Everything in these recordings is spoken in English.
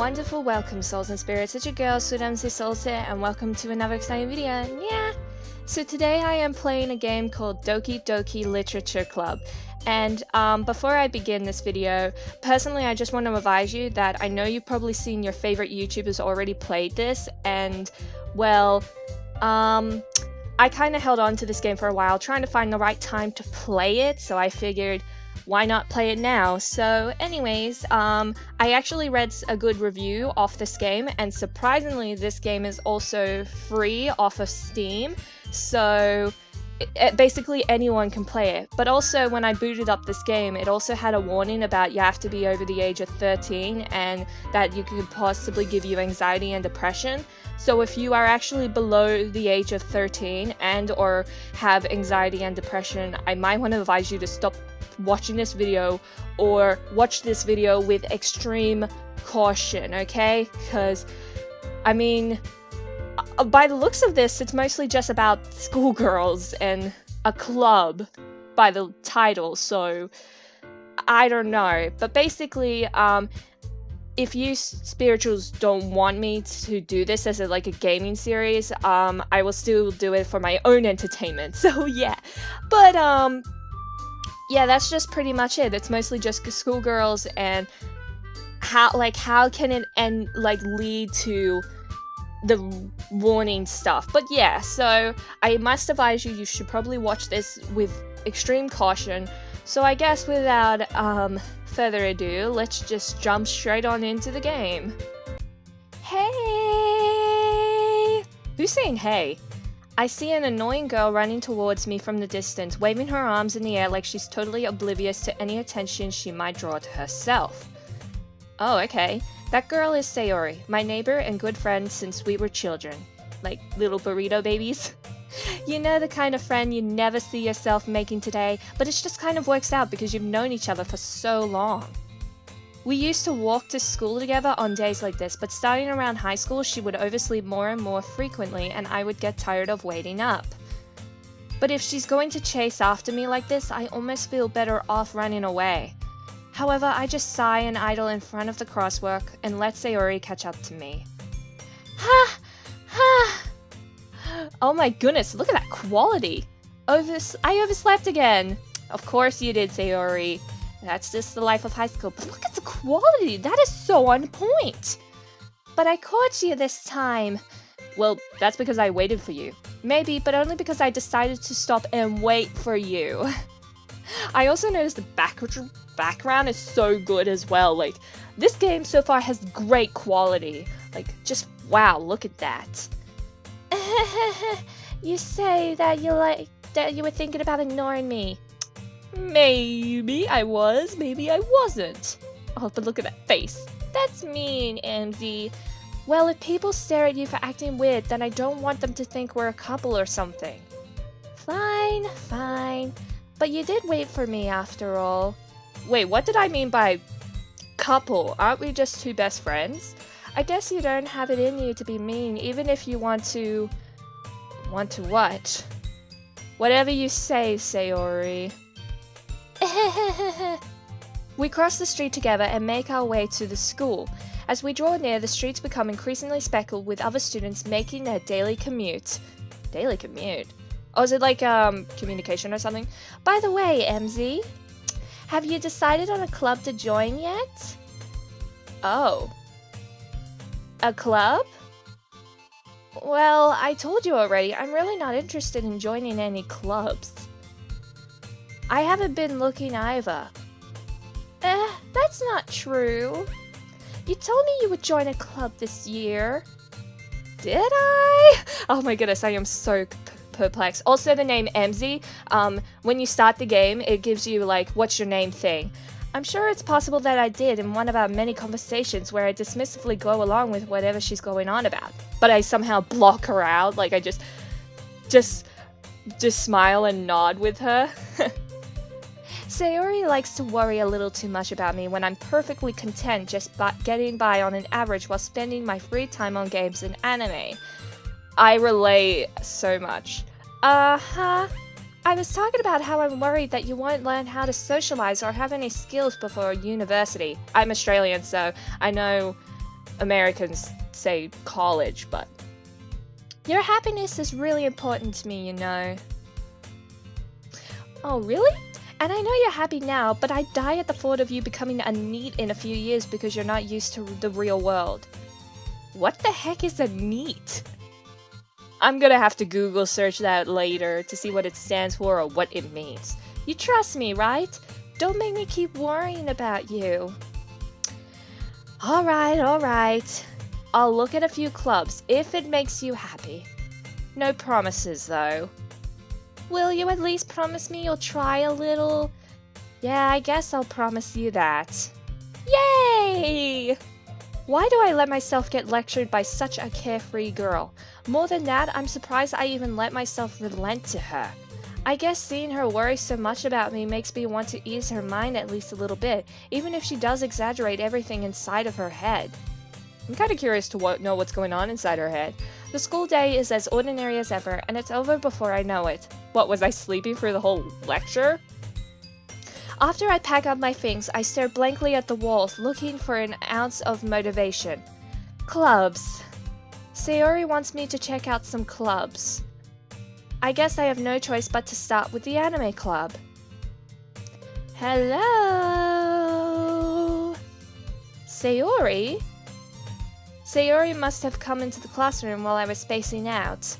wonderful welcome, souls and spirits. It's your girl, Emmzy Souls here, and welcome to another exciting video. Yeah. So today I am playing a game called DOKI Literature Club. And before I begin this video, personally I just want to advise you that I know you've probably seen your favorite YouTubers already played this, and well, I kind of held on to this game for a while trying to find the right time to play it, so I figured why not play it now? So anyways, I actually read a good review of this game, and surprisingly this game is also free off of Steam, so basically anyone can play it. But also when I booted up this game, it also had a warning about you have to be over the age of 13 and that you could possibly give you anxiety and depression. So if you are actually below the age of 13 and or have anxiety and depression, I might want to advise you to stop watching this video or watch this video with extreme caution, okay? Because, I mean, by the looks of this, it's mostly just about schoolgirls and a club by the title, so I don't know. But basically, if you spirituals don't want me to do this as like a gaming series, I will still do it for my own entertainment, so yeah. But, yeah, that's just pretty much it. It's mostly just schoolgirls and how can it end, lead to the warning stuff. But yeah, so I must advise you should probably watch this with extreme caution. So I guess without further ado, let's just jump straight on into the game. Hey! Who's saying hey? I see an annoying girl running towards me from the distance, waving her arms in the air like she's totally oblivious to any attention she might draw to herself. Oh, okay. That girl is Sayori, my neighbor and good friend since we were children. Like little burrito babies. You know, the kind of friend you never see yourself making today, but it just kind of works out because you've known each other for so long. We used to walk to school together on days like this, but starting around high school she would oversleep more and more frequently and I would get tired of waiting up. But if she's going to chase after me like this, I almost feel better off running away. However, I just sigh and idle in front of the crosswalk and let Sayori catch up to me. Ha! Ha! Oh my goodness, look at that quality! I overslept again! Of course you did, Sayori. That's just the life of high school, but look at the quality! That is so on point! But I caught you this time! Well, that's because I waited for you. Maybe, but only because I decided to stop and wait for you. I also noticed the background is so good as well. Like, this game so far has great quality. Like, just wow, look at that. You say that you were thinking about ignoring me. Maybe I was, maybe I wasn't. Oh, but look at that face. That's mean, Emmzy. Well, if people stare at you for acting weird, then I don't want them to think we're a couple or something. Fine, fine. But you did wait for me after all. Wait, what did I mean by couple? Aren't we just two best friends? I guess you don't have it in you to be mean, even if you want to... Want to what? Whatever you say, Sayori. We cross the street together and make our way to the school. As we draw near, the streets become increasingly speckled with other students making their daily commute. Daily commute? Oh, is it like communication or something? By the way, Emmzy, have you decided on a club to join yet? Oh. A club? Well, I told you already, I'm really not interested in joining any clubs. I haven't been looking either. That's not true. You told me you would join a club this year. Did I? Oh my goodness, I am so perplexed. Also, the name Emmzy, when you start the game, it gives you like, what's your name thing. I'm sure it's possible that I did in one of our many conversations where I dismissively go along with whatever she's going on about. But I somehow block her out, like I just smile and nod with her. Sayori likes to worry a little too much about me when I'm perfectly content just getting by on an average while spending my free time on games and anime. I relate so much. Uh-huh. I was talking about how I'm worried that you won't learn how to socialize or have any skills before university. I'm Australian, so I know Americans say college, but your happiness is really important to me, you know. Oh, really? And I know you're happy now, but I die at the thought of you becoming a NEET in a few years because you're not used to the real world. What the heck is a NEET? I'm gonna have to Google search that later to see what it stands for or what it means. You trust me, right? Don't make me keep worrying about you. Alright. I'll look at a few clubs if it makes you happy. No promises, though. Will you at least promise me you'll try a little? Yeah, I guess I'll promise you that. Yay! Why do I let myself get lectured by such a carefree girl? More than that, I'm surprised I even let myself relent to her. I guess seeing her worry so much about me makes me want to ease her mind at least a little bit, even if she does exaggerate everything inside of her head. I'm kinda curious to know what's going on inside her head. The school day is as ordinary as ever, and it's over before I know it. What, was I sleeping for the whole lecture? After I pack up my things, I stare blankly at the walls, looking for an ounce of motivation. Clubs. Sayori wants me to check out some clubs. I guess I have no choice but to start with the anime club. Hello? Sayori? Sayori must have come into the classroom while I was spacing out.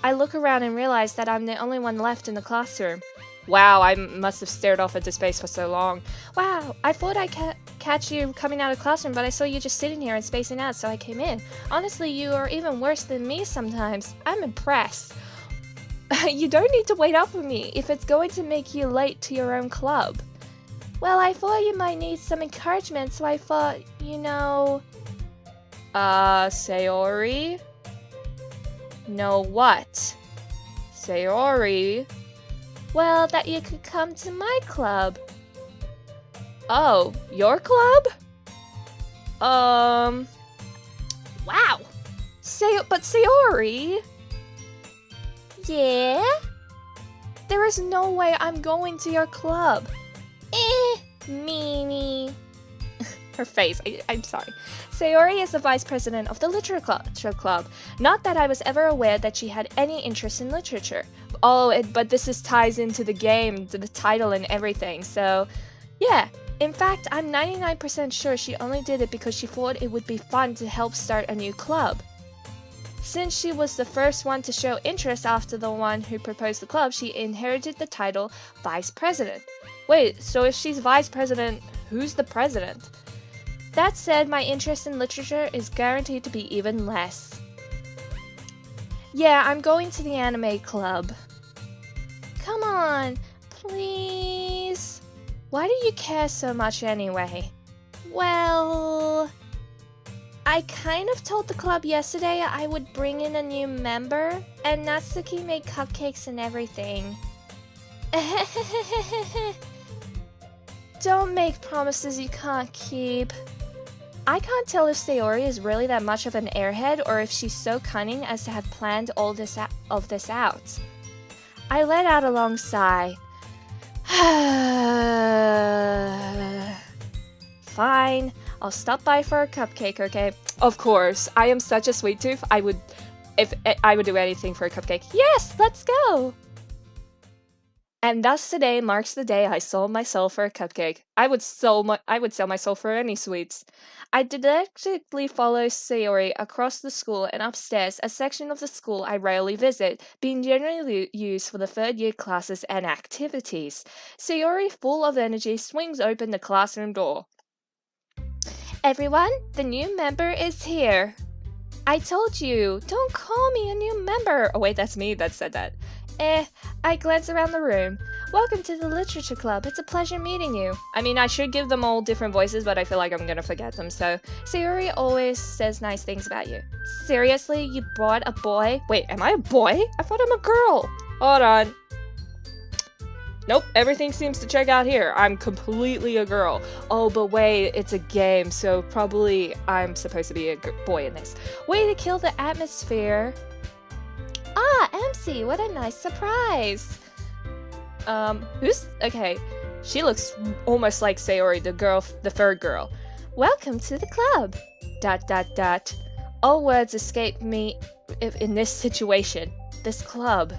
I look around and realize that I'm the only one left in the classroom. Wow, I must have stared off into space for so long. Wow, I thought I'd catch you coming out of the classroom, but I saw you just sitting here and spacing out, so I came in. Honestly, you are even worse than me sometimes. I'm impressed. You don't need to wait up for me if it's going to make you late to your own club. Well, I thought you might need some encouragement, so I thought, you know... Sayori? No what? Sayori? Well, that you could come to my club. Oh, your club? Wow. But Sayori? Yeah? There is no way I'm going to your club. Meanie. Her face, I'm sorry. Sayori is the vice president of the literature club. Not that I was ever aware that she had any interest in literature. Oh, but this ties into the game, to the title and everything, so yeah. In fact, I'm 99% sure she only did it because she thought it would be fun to help start a new club. Since she was the first one to show interest after the one who proposed the club, she inherited the title Vice President. Wait, so if she's Vice President, who's the President? That said, my interest in literature is guaranteed to be even less. Yeah, I'm going to the anime club. Come on, please. Why do you care so much anyway? Well... I kind of told the club yesterday I would bring in a new member, and Natsuki made cupcakes and everything. Don't make promises you can't keep. I can't tell if Sayori is really that much of an airhead or if she's so cunning as to have planned all this out. I let out a long sigh. Fine, I'll stop by for a cupcake, okay? Of course, I am such a sweet tooth. I would do anything for a cupcake. Yes, let's go! And thus today marks the day I sold myself for a cupcake. I would sell myself for any sweets. I didactically follow Sayori across the school and upstairs, a section of the school I rarely visit, being generally used for the third-year classes and activities. Sayori, full of energy, swings open the classroom door. Everyone, the new member is here. I told you, don't call me a new member. Oh wait, that's me that said that. I glance around the room. Welcome to the literature club. It's a pleasure meeting you. I mean, I should give them all different voices, but I feel like I'm gonna forget them, so... Sayori always says nice things about you. Seriously, you brought a boy? Wait, am I a boy? I thought I'm a girl. Hold on. Nope, everything seems to check out here. I'm completely a girl. Oh, but wait, it's a game, so probably I'm supposed to be a boy in this. Way to kill the atmosphere. Ah, Emmzy, what a nice surprise. Okay, she looks almost like Sayori, the third girl. Welcome to the club. ... All words escape me in this situation. This club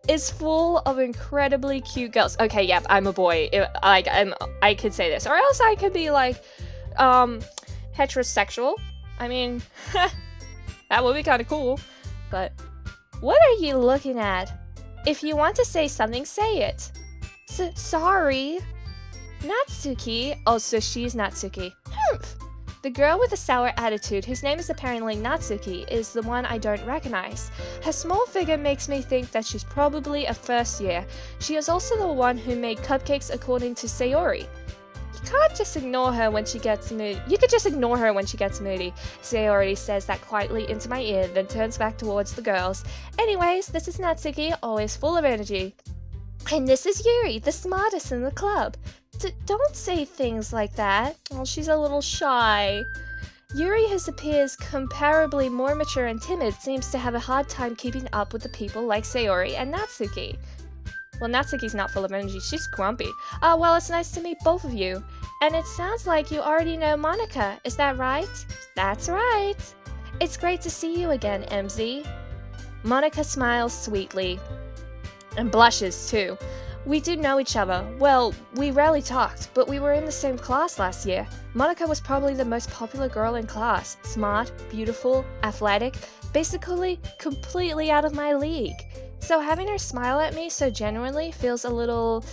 is full of incredibly cute girls. Okay, yep, I'm a boy. I could say this. Or else I could be like, heterosexual. I mean, that would be kind of cool. But what are you looking at? If you want to say something, say it. Sorry. Natsuki. Oh, so she's Natsuki. Humph. The girl with the sour attitude, whose name is apparently Natsuki, is the one I don't recognize. Her small figure makes me think that she's probably a first year. She is also the one who made cupcakes according to Sayori. You can't just ignore her when she gets moody. You could just ignore her when she gets moody. Sayori says that quietly into my ear, then turns back towards the girls. Anyways, this is Natsuki, always full of energy. And this is Yuri, the smartest in the club. Don't say things like that. Well, she's a little shy. Yuri, who appears comparably more mature and timid, seems to have a hard time keeping up with the people like Sayori and Natsuki. Well, Natsuki's not full of energy, she's grumpy. Well, it's nice to meet both of you. And it sounds like you already know Monika, is that right? That's right. It's great to see you again, Emmzy. Monika smiles sweetly. And blushes, too. We do know each other. Well, we rarely talked, but we were in the same class last year. Monika was probably the most popular girl in class. Smart, beautiful, athletic, basically completely out of my league. So having her smile at me so genuinely feels a little...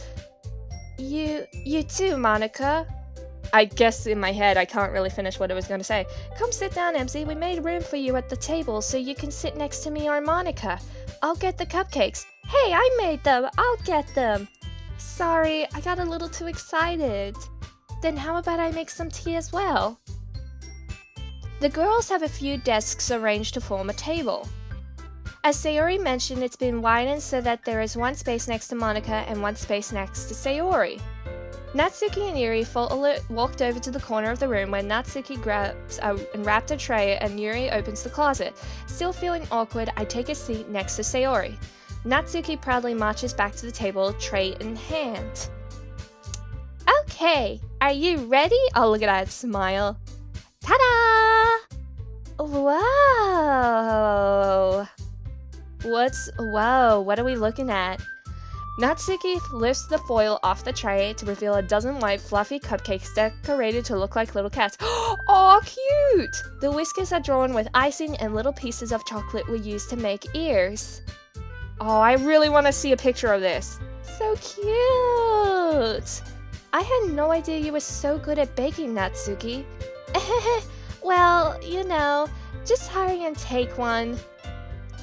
You too, Monika. I guess in my head I can't really finish what I was going to say. Come sit down, Emmzy. We made room for you at the table so you can sit next to me or Monika. I'll get the cupcakes. Hey, I made them! I'll get them! Sorry, I got a little too excited. Then how about I make some tea as well? The girls have a few desks arranged to form a table. As Sayori mentioned, it's been widened so that there is one space next to Monika and one space next to Sayori. Natsuki and Yuri walked over to the corner of the room where Natsuki grabs and wrapped a tray and Yuri opens the closet. Still feeling awkward, I take a seat next to Sayori. Natsuki proudly marches back to the table, tray in hand. Okay, are you ready? Oh, look at that smile. Ta-da! Whoa! Whoa, what are we looking at? Natsuki lifts the foil off the tray to reveal a dozen white fluffy cupcakes decorated to look like little cats. Aw, cute! The whiskers are drawn with icing and little pieces of chocolate were used to make ears. Oh, I really want to see a picture of this. So cute! I had no idea you were so good at baking, Natsuki. Well, you know, just hurry and take one.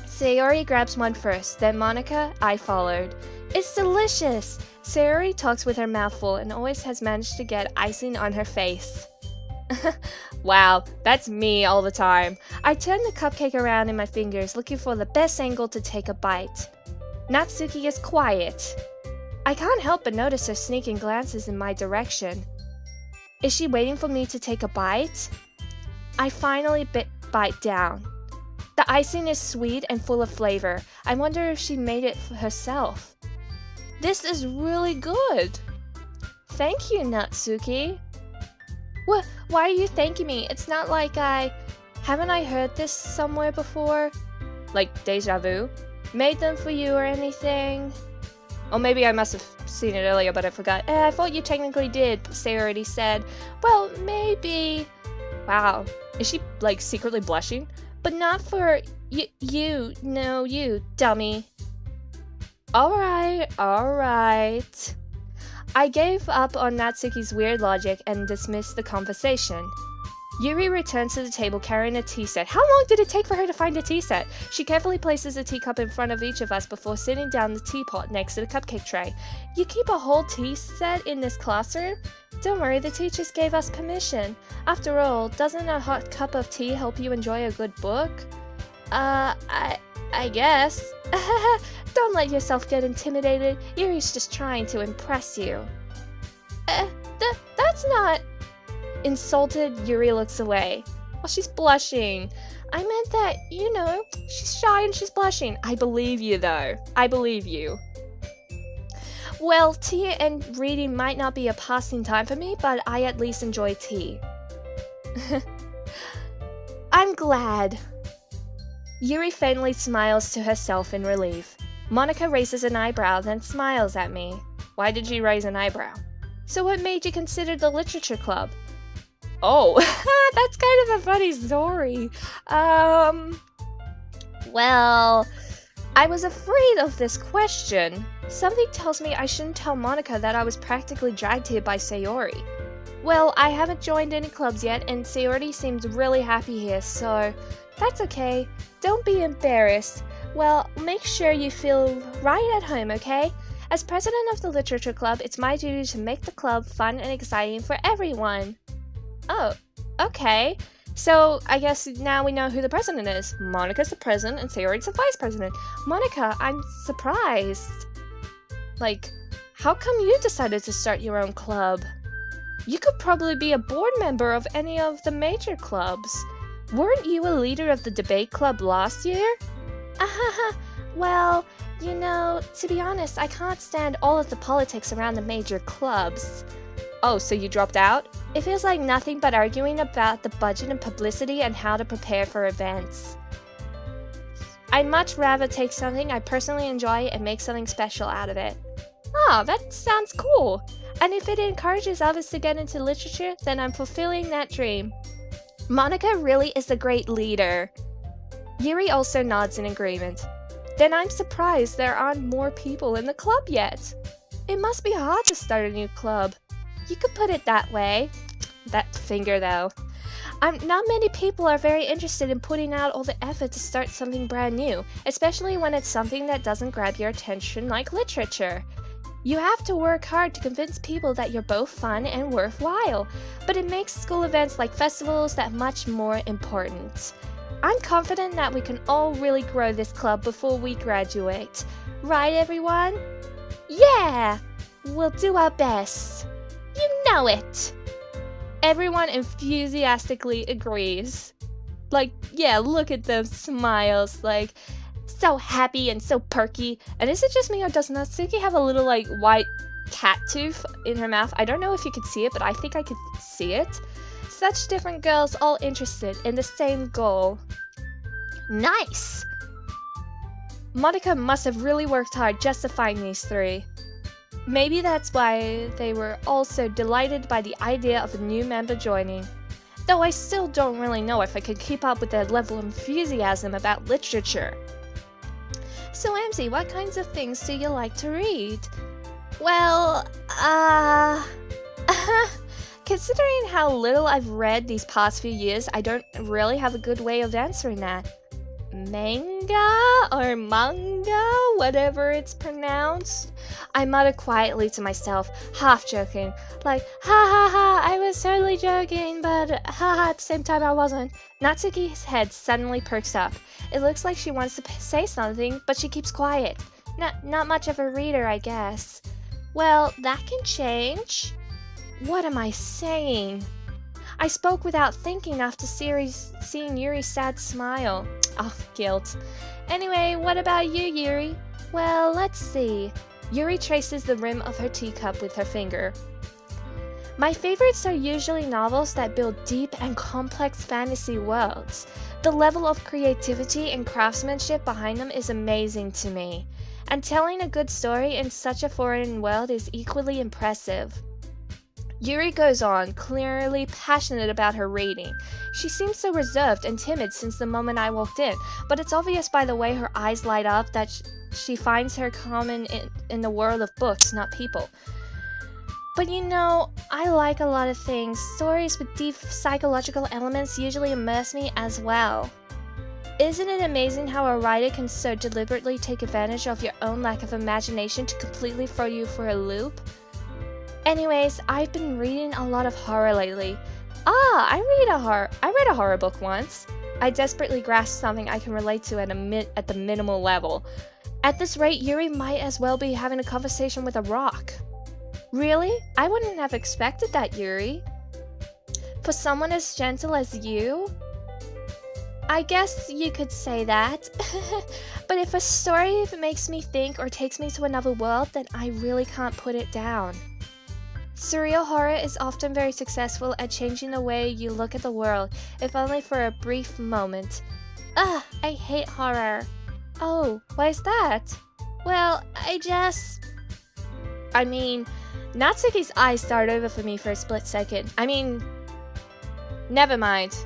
Sayori grabs one first, then Monika, I followed. It's delicious! Sayori talks with her mouth full and always has managed to get icing on her face. Wow, that's me all the time. I turn the cupcake around in my fingers, looking for the best angle to take a bite. Natsuki is quiet. I can't help but notice her sneaking glances in my direction. Is she waiting for me to take a bite? I finally bite down. The icing is sweet and full of flavor. I wonder if she made it for herself. This is really good. Thank you, Natsuki. What? Why are you thanking me? It's not like haven't I heard this somewhere before? Like deja vu? Made them for you or anything? Or maybe I must have seen it earlier, but I forgot. I thought you technically did, Sayori said. Well, maybe. Wow. Is she, like, secretly blushing? But not for you. No, you, dummy. Alright. I gave up on Natsuki's weird logic and dismissed the conversation. Yuri returns to the table carrying a tea set. How long did it take for her to find a tea set? She carefully places a teacup in front of each of us before sitting down the teapot next to the cupcake tray. You keep a whole tea set in this classroom? Don't worry, the teachers gave us permission. After all, doesn't a hot cup of tea help you enjoy a good book? I guess. Don't let yourself get intimidated. Yuri's just trying to impress you. That's not... Insulted, Yuri looks away. Well, she's blushing. I meant that, you know, she's shy and she's blushing. I believe you, though. I believe you. Well, tea and reading might not be a passing time for me, but I at least enjoy tea. I'm glad. Yuri faintly smiles to herself in relief. Monika raises an eyebrow, then smiles at me. Why did you raise an eyebrow? So what made you consider the literature club? Oh, that's kind of a funny story. Well, I was afraid of this question. Something tells me I shouldn't tell Monika that I was practically dragged here by Sayori. Well, I haven't joined any clubs yet, and Sayori seems really happy here, so that's okay. Don't be embarrassed. Well, make sure you feel right at home, okay? As president of the literature club, it's my duty to make the club fun and exciting for everyone. Oh, okay. So, I guess now we know who the president is. Monika's the president and Sayori's the vice president. Monika, I'm surprised. Like, how come you decided to start your own club? You could probably be a board member of any of the major clubs. Weren't you a leader of the debate club last year? Well, you know, to be honest, I can't stand all of the politics around the major clubs. Oh, so you dropped out? It feels like nothing but arguing about the budget and publicity and how to prepare for events. I'd much rather take something I personally enjoy and make something special out of it. Oh, that sounds cool. And if it encourages others to get into literature, then I'm fulfilling that dream. Monika really is a great leader. Yuri also nods in agreement. Then I'm surprised there aren't more people in the club yet. It must be hard to start a new club. You could put it that way. That finger though. Not many people are very interested in putting out all the effort to start something brand new, especially when it's something that doesn't grab your attention like literature. You have to work hard to convince people that you're both fun and worthwhile, but it makes school events like festivals that much more important. I'm confident that we can all really grow this club before we graduate. Right, everyone? Yeah! We'll do our best. You know it! Everyone enthusiastically agrees. Like, yeah, look at those smiles, like, so happy and so perky. And is it just me, or does Natsuki have a little, like, white cat tooth in her mouth? I don't know if you could see it, but I think I could see it. Such different girls all interested in the same goal. Nice! Monika must have really worked hard just to find these three. Maybe that's why they were all so delighted by the idea of a new member joining. Though I still don't really know if I could keep up with their level of enthusiasm about literature. So Emmzy, what kinds of things do you like to read? Well, considering how little I've read these past few years, I don't really have a good way of answering that. Manga or manga, whatever it's pronounced. I mutter quietly to myself, half joking, like, ha ha ha, I was totally joking, but ha ha, at the same time I wasn't. Natsuki's head suddenly perks up. It looks like she wants to say something, but she keeps quiet. Not much of a reader, I guess. Well, that can change. What am I saying? I spoke without thinking after seeing Yuri's sad smile. Oh, guilt. Anyway, what about you, Yuri? Well, let's see. Yuri traces the rim of her teacup with her finger. My favorites are usually novels that build deep and complex fantasy worlds. The level of creativity and craftsmanship behind them is amazing to me. And telling a good story in such a foreign world is equally impressive. Yuri goes on, clearly passionate about her reading. She seems so reserved and timid since the moment I walked in, but it's obvious by the way her eyes light up that she finds her common in the world of books, not people. But you know, I like a lot of things. Stories with deep psychological elements usually immerse me as well. Isn't it amazing how a writer can so deliberately take advantage of your own lack of imagination to completely throw you for a loop? Anyways, I've been reading a lot of horror lately. I read a horror book once. I desperately grasped something I can relate to at the minimal level. At this rate, Yuri might as well be having a conversation with a rock. Really? I wouldn't have expected that, Yuri. For someone as gentle as you? I guess you could say that. But if a story makes me think or takes me to another world, then I really can't put it down. Surreal horror is often very successful at changing the way you look at the world, if only for a brief moment. Ugh, I hate horror. Oh, why is that? Well, I mean, Natsuki's eyes started over for me for a split second. I mean, never mind.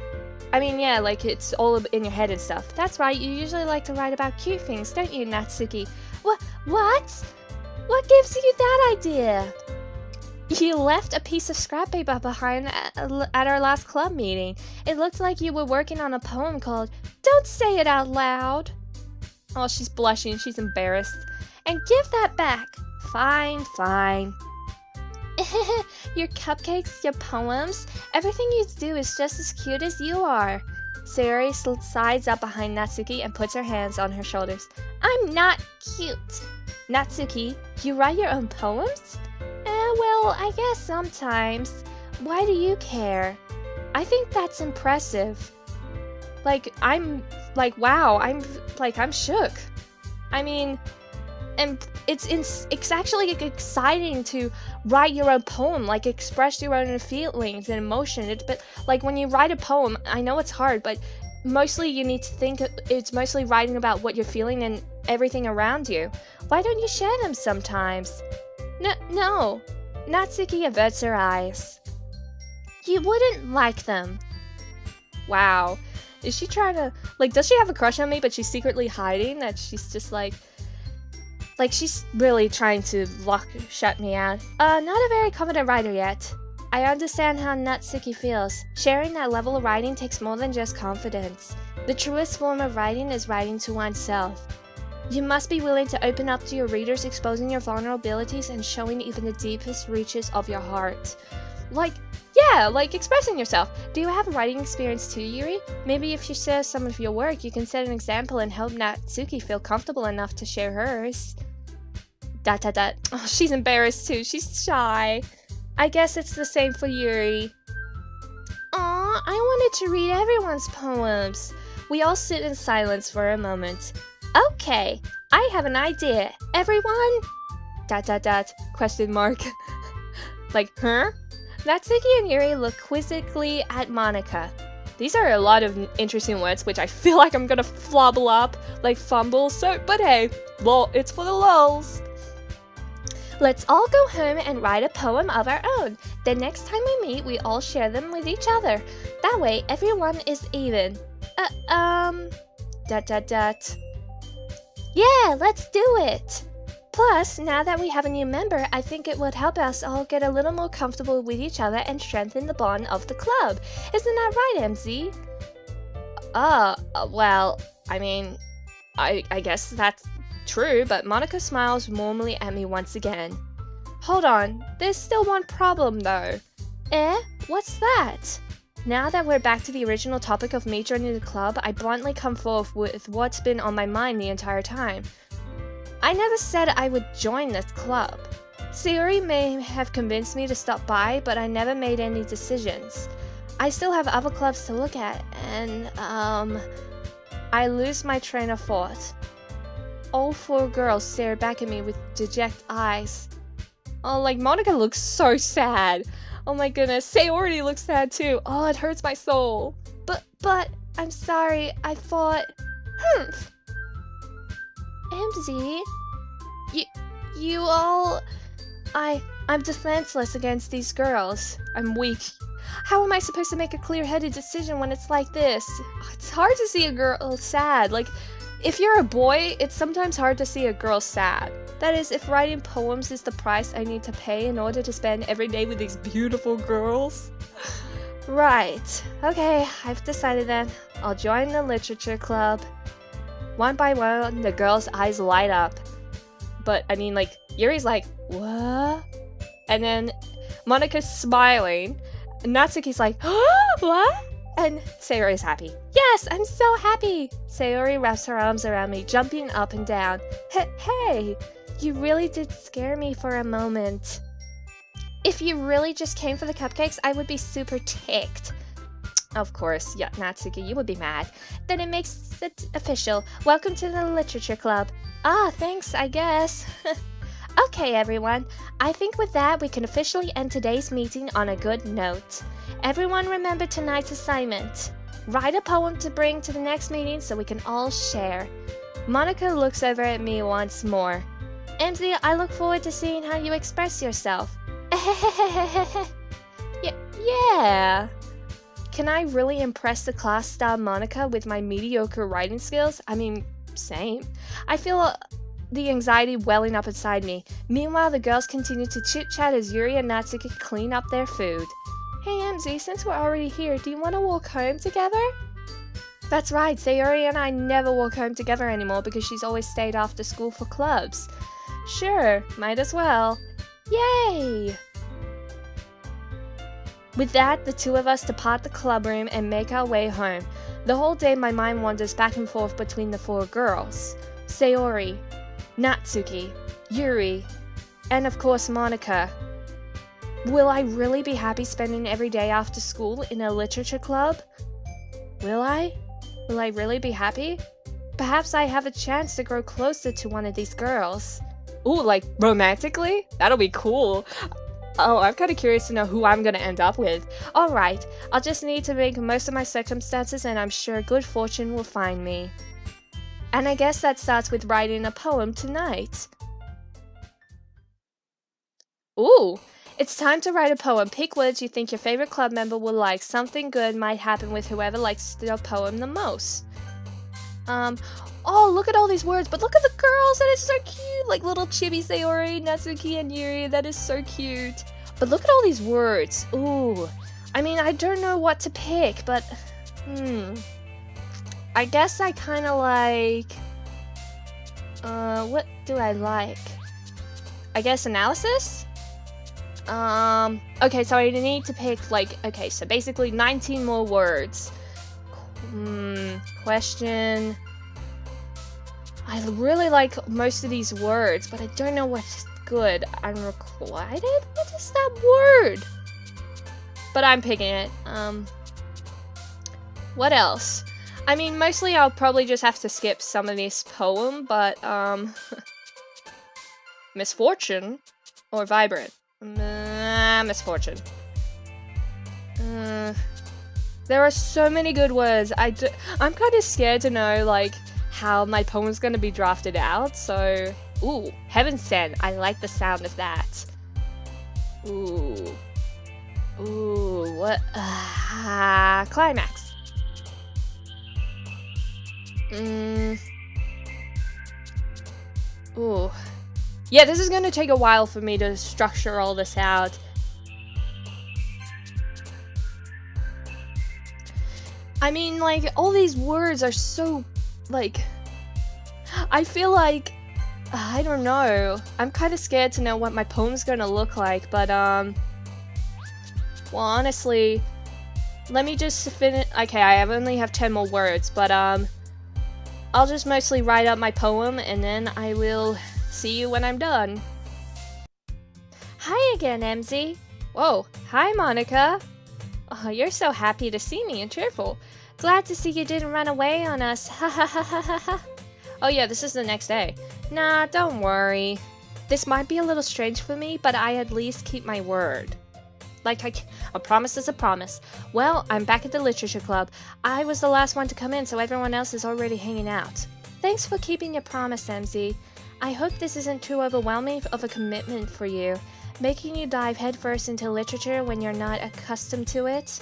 I mean, yeah, like, it's all in your head and stuff. That's right, you usually like to write about cute things, don't you, Natsuki? What? What gives you that idea? You left a piece of scrap paper behind at our last club meeting. It looked like you were working on a poem called Don't Say It Out Loud. Oh, she's blushing. She's embarrassed. And give that back. Fine. Your cupcakes, your poems, everything you do is just as cute as you are. Sayori slides up behind Natsuki and puts her hands on her shoulders. I'm not cute. Natsuki, you write your own poems? Well, I guess sometimes. Why do you care? I think that's impressive. Wow, I'm shook. I mean, and it's actually exciting to write your own poem, like express your own feelings and emotion. But like when you write a poem, I know it's hard, but mostly you need to think it's mostly writing about what you're feeling and everything around you. Why don't you share them sometimes? No. Natsuki averts her eyes. You wouldn't like them. Wow. Is she trying to, does she have a crush on me, but she's secretly hiding that she's just she's really trying to shut me out? Not a very confident writer yet. I understand how Natsuki feels. Sharing that level of writing takes more than just confidence. The truest form of writing is writing to oneself. You must be willing to open up to your readers, exposing your vulnerabilities and showing even the deepest reaches of your heart. Expressing yourself. Do you have a writing experience too, Yuri? Maybe if you share some of your work, you can set an example and help Natsuki feel comfortable enough to share hers. ... Oh, she's embarrassed too. She's shy. I guess it's the same for Yuri. Aw, I wanted to read everyone's poems. We all sit in silence for a moment. Okay, I have an idea. Everyone? ... Question mark. Huh? Natsuki and Yuri look quizzically at Monika. These are a lot of interesting words, which I feel like I'm gonna flobble up, fumble, but hey, lol, it's for the lulz. Let's all go home and write a poem of our own. The next time we meet, we all share them with each other. That way, everyone is even. Yeah, let's do it! Plus, now that we have a new member, I think it would help us all get a little more comfortable with each other and strengthen the bond of the club. Isn't that right, Emmzy? Well, I mean, I guess that's true, but Monika smiles warmly at me once again. Hold on, there's still one problem though. What's that? Now that we're back to the original topic of me joining the club, I bluntly come forth with what's been on my mind the entire time. I never said I would join this club. Sayori may have convinced me to stop by, but I never made any decisions. I still have other clubs to look at, and, I lose my train of thought. All four girls stare back at me with dejected eyes. Oh, Monika looks so sad. Oh my goodness, Sayori looks sad too. Oh, it hurts my soul. But, I'm sorry, I thought... Emmzy, you all... I'm defenseless against these girls. I'm weak. How am I supposed to make a clear-headed decision when it's like this? It's hard to see a girl sad. If you're a boy, it's sometimes hard to see a girl sad. That is, if writing poems is the price I need to pay in order to spend every day with these beautiful girls. Right. Okay, I've decided then. I'll join the literature club. One by one, the girls' eyes light up. But, I mean, Yuri's what? And then Monika's smiling. Natsuki's what? And Sayori's happy. Yes, I'm so happy! Sayori wraps her arms around me, jumping up and down. Hey, you really did scare me for a moment. If you really just came for the cupcakes, I would be super ticked. Of course, yeah, Natsuki, you would be mad. Then it makes it official. Welcome to the literature club. Ah, thanks, I guess. Okay, everyone. I think with that, we can officially end today's meeting on a good note. Everyone remember tonight's assignment. Write a poem to bring to the next meeting so we can all share. Monika looks over at me once more. Emmzy, I look forward to seeing how you express yourself. Yeah. Can I really impress the class star Monika with my mediocre writing skills? I mean, same. I feel the anxiety welling up inside me. Meanwhile, the girls continue to chit-chat as Yuri and Natsuki clean up their food. Hey Emmzy, since we're already here, do you want to walk home together? That's right, Sayori and I never walk home together anymore because she's always stayed after school for clubs. Sure, might as well. Yay! With that, the two of us depart the club room and make our way home. The whole day my mind wanders back and forth between the four girls. Sayori, Natsuki, Yuri, and of course Monika. Will I really be happy spending every day after school in a literature club? Will I? Will I really be happy? Perhaps I have a chance to grow closer to one of these girls. Ooh, like romantically? That'll be cool. Oh, I'm kind of curious to know who I'm gonna end up with. Alright, I'll just need to make most of my circumstances and I'm sure good fortune will find me. And I guess that starts with writing a poem tonight. Ooh, it's time to write a poem. Pick words you think your favorite club member will like. Something good might happen with whoever likes your poem the most. Oh, look at all these words, but look at the girls, that is so cute! Like little chibi Sayori, Natsuki, and Yuri, that is so cute. But look at all these words. Ooh, I mean, I don't know what to pick, but, I guess I kind of like, what do I like? I guess analysis? Okay, so I need to pick, like, okay, so basically 19 more words. Question. I really like most of these words, but I don't know what's good. Unrequited? What is that word? But I'm picking it. What else? I mean, mostly I'll probably just have to skip some of this poem, but, misfortune? Or vibrant? Misfortune. There are so many good words. I'm kind of scared to know, like, how my poem's gonna be drafted out, so... Ooh, Heaven Sent. I like the sound of that. Ooh. Ooh, what? Climax. Ooh. Yeah, this is gonna take a while for me to structure all this out. I mean, like, all these words are so, like... I feel like... I don't know. I'm kind of scared to know what my poem's gonna look like, but, well, honestly... Let me just finish... Okay, I only have 10 more words, but, I'll just mostly write up my poem, and then I will see you when I'm done. Hi again, Emmzy. Whoa, hi, Monika. Oh, you're so happy to see me and cheerful. Glad to see you didn't run away on us. Ha ha ha ha ha ha. Oh yeah, this is the next day. Nah, don't worry. This might be a little strange for me, but I at least keep my word. Like, a promise is a promise. Well, I'm back at the literature club. I was the last one to come in, so everyone else is already hanging out. Thanks for keeping your promise, Emmzy. I hope this isn't too overwhelming of a commitment for you, making you dive headfirst into literature when you're not accustomed to it.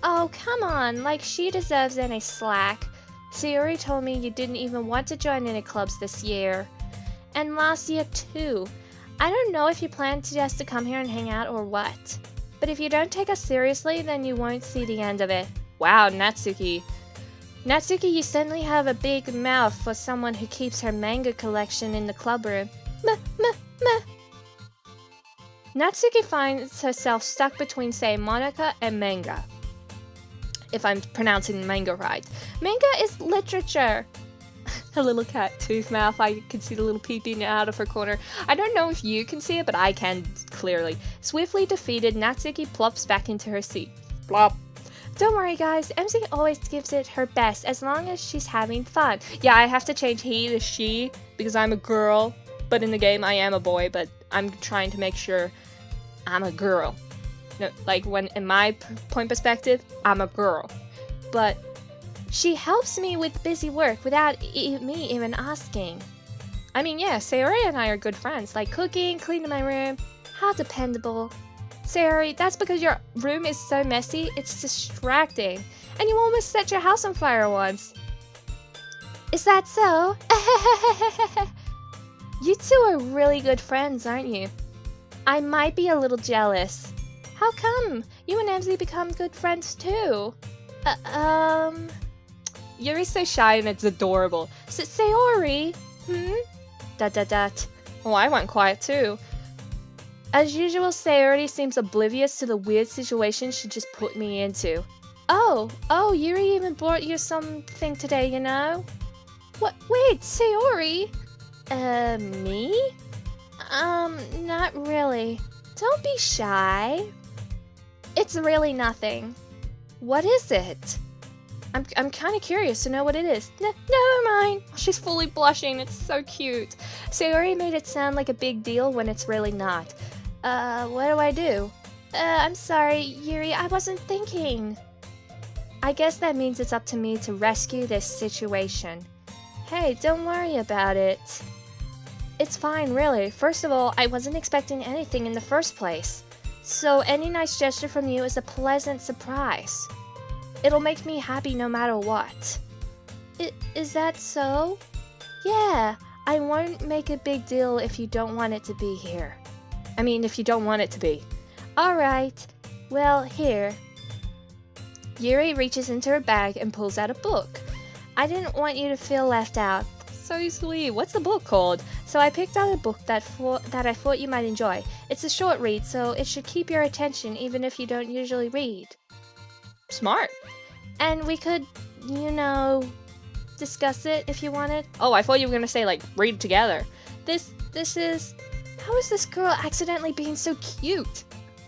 Oh, come on, like she deserves any slack. Sayori told me you didn't even want to join any clubs this year. And last year too. I don't know if you plan just to come here and hang out or what. But if you don't take us seriously, then you won't see the end of it. Wow, Natsuki. Natsuki, you certainly have a big mouth for someone who keeps her manga collection in the club room. Meh, meh, meh. Natsuki finds herself stuck between, say, Monika and manga. If I'm pronouncing manga right. Manga is literature. Her little cat tooth mouth, I can see the little peeping out of her corner. I don't know if you can see it, but I can clearly. Swiftly defeated, Natsuki plops back into her seat. Plop. Don't worry guys, Emmzy always gives it her best as long as she's having fun. Yeah, I have to change he to she because I'm a girl, but in the game I am a boy, but I'm trying to make sure I'm a girl. No, like when in my point perspective, I'm a girl. But she helps me with busy work without me even asking. I mean, yeah, Sayori and I are good friends, like cooking, cleaning my room. How dependable. Sayori, that's because your room is so messy, it's distracting. And you almost set your house on fire once. Is that so? You two are really good friends, aren't you? I might be a little jealous. How come? You and Emmzy become good friends too. Yuri's so shy and it's adorable. Sayori? Dot. Oh, I went quiet too. As usual, Sayori seems oblivious to the weird situation she just put me into. Oh, Yuri even brought you something today, you know? What? Wait, Sayori? Me? Not really. Don't be shy. It's really nothing. What is it? I'm kind of curious to know what it is. Never mind. She's fully blushing. It's so cute. Sayori made it sound like a big deal when it's really not. What do? I'm sorry, Yuri. I wasn't thinking. I guess that means it's up to me to rescue this situation. Hey, don't worry about it. It's fine, really. First of all, I wasn't expecting anything in the first place. So any nice gesture from you is a pleasant surprise. It'll make me happy no matter what. Is that so? Yeah, I won't make a big deal if you don't want it to be here. I mean, if you don't want it to be. Alright, well, here. Yuri reaches into her bag and pulls out a book. I didn't want you to feel left out. So sweet. What's the book called? So I picked out a book that I thought you might enjoy. It's a short read, so it should keep your attention even if you don't usually read. Smart. And we could, you know, discuss it if you wanted. Oh, I thought you were gonna say, like, read together. This is... How is this girl accidentally being so cute?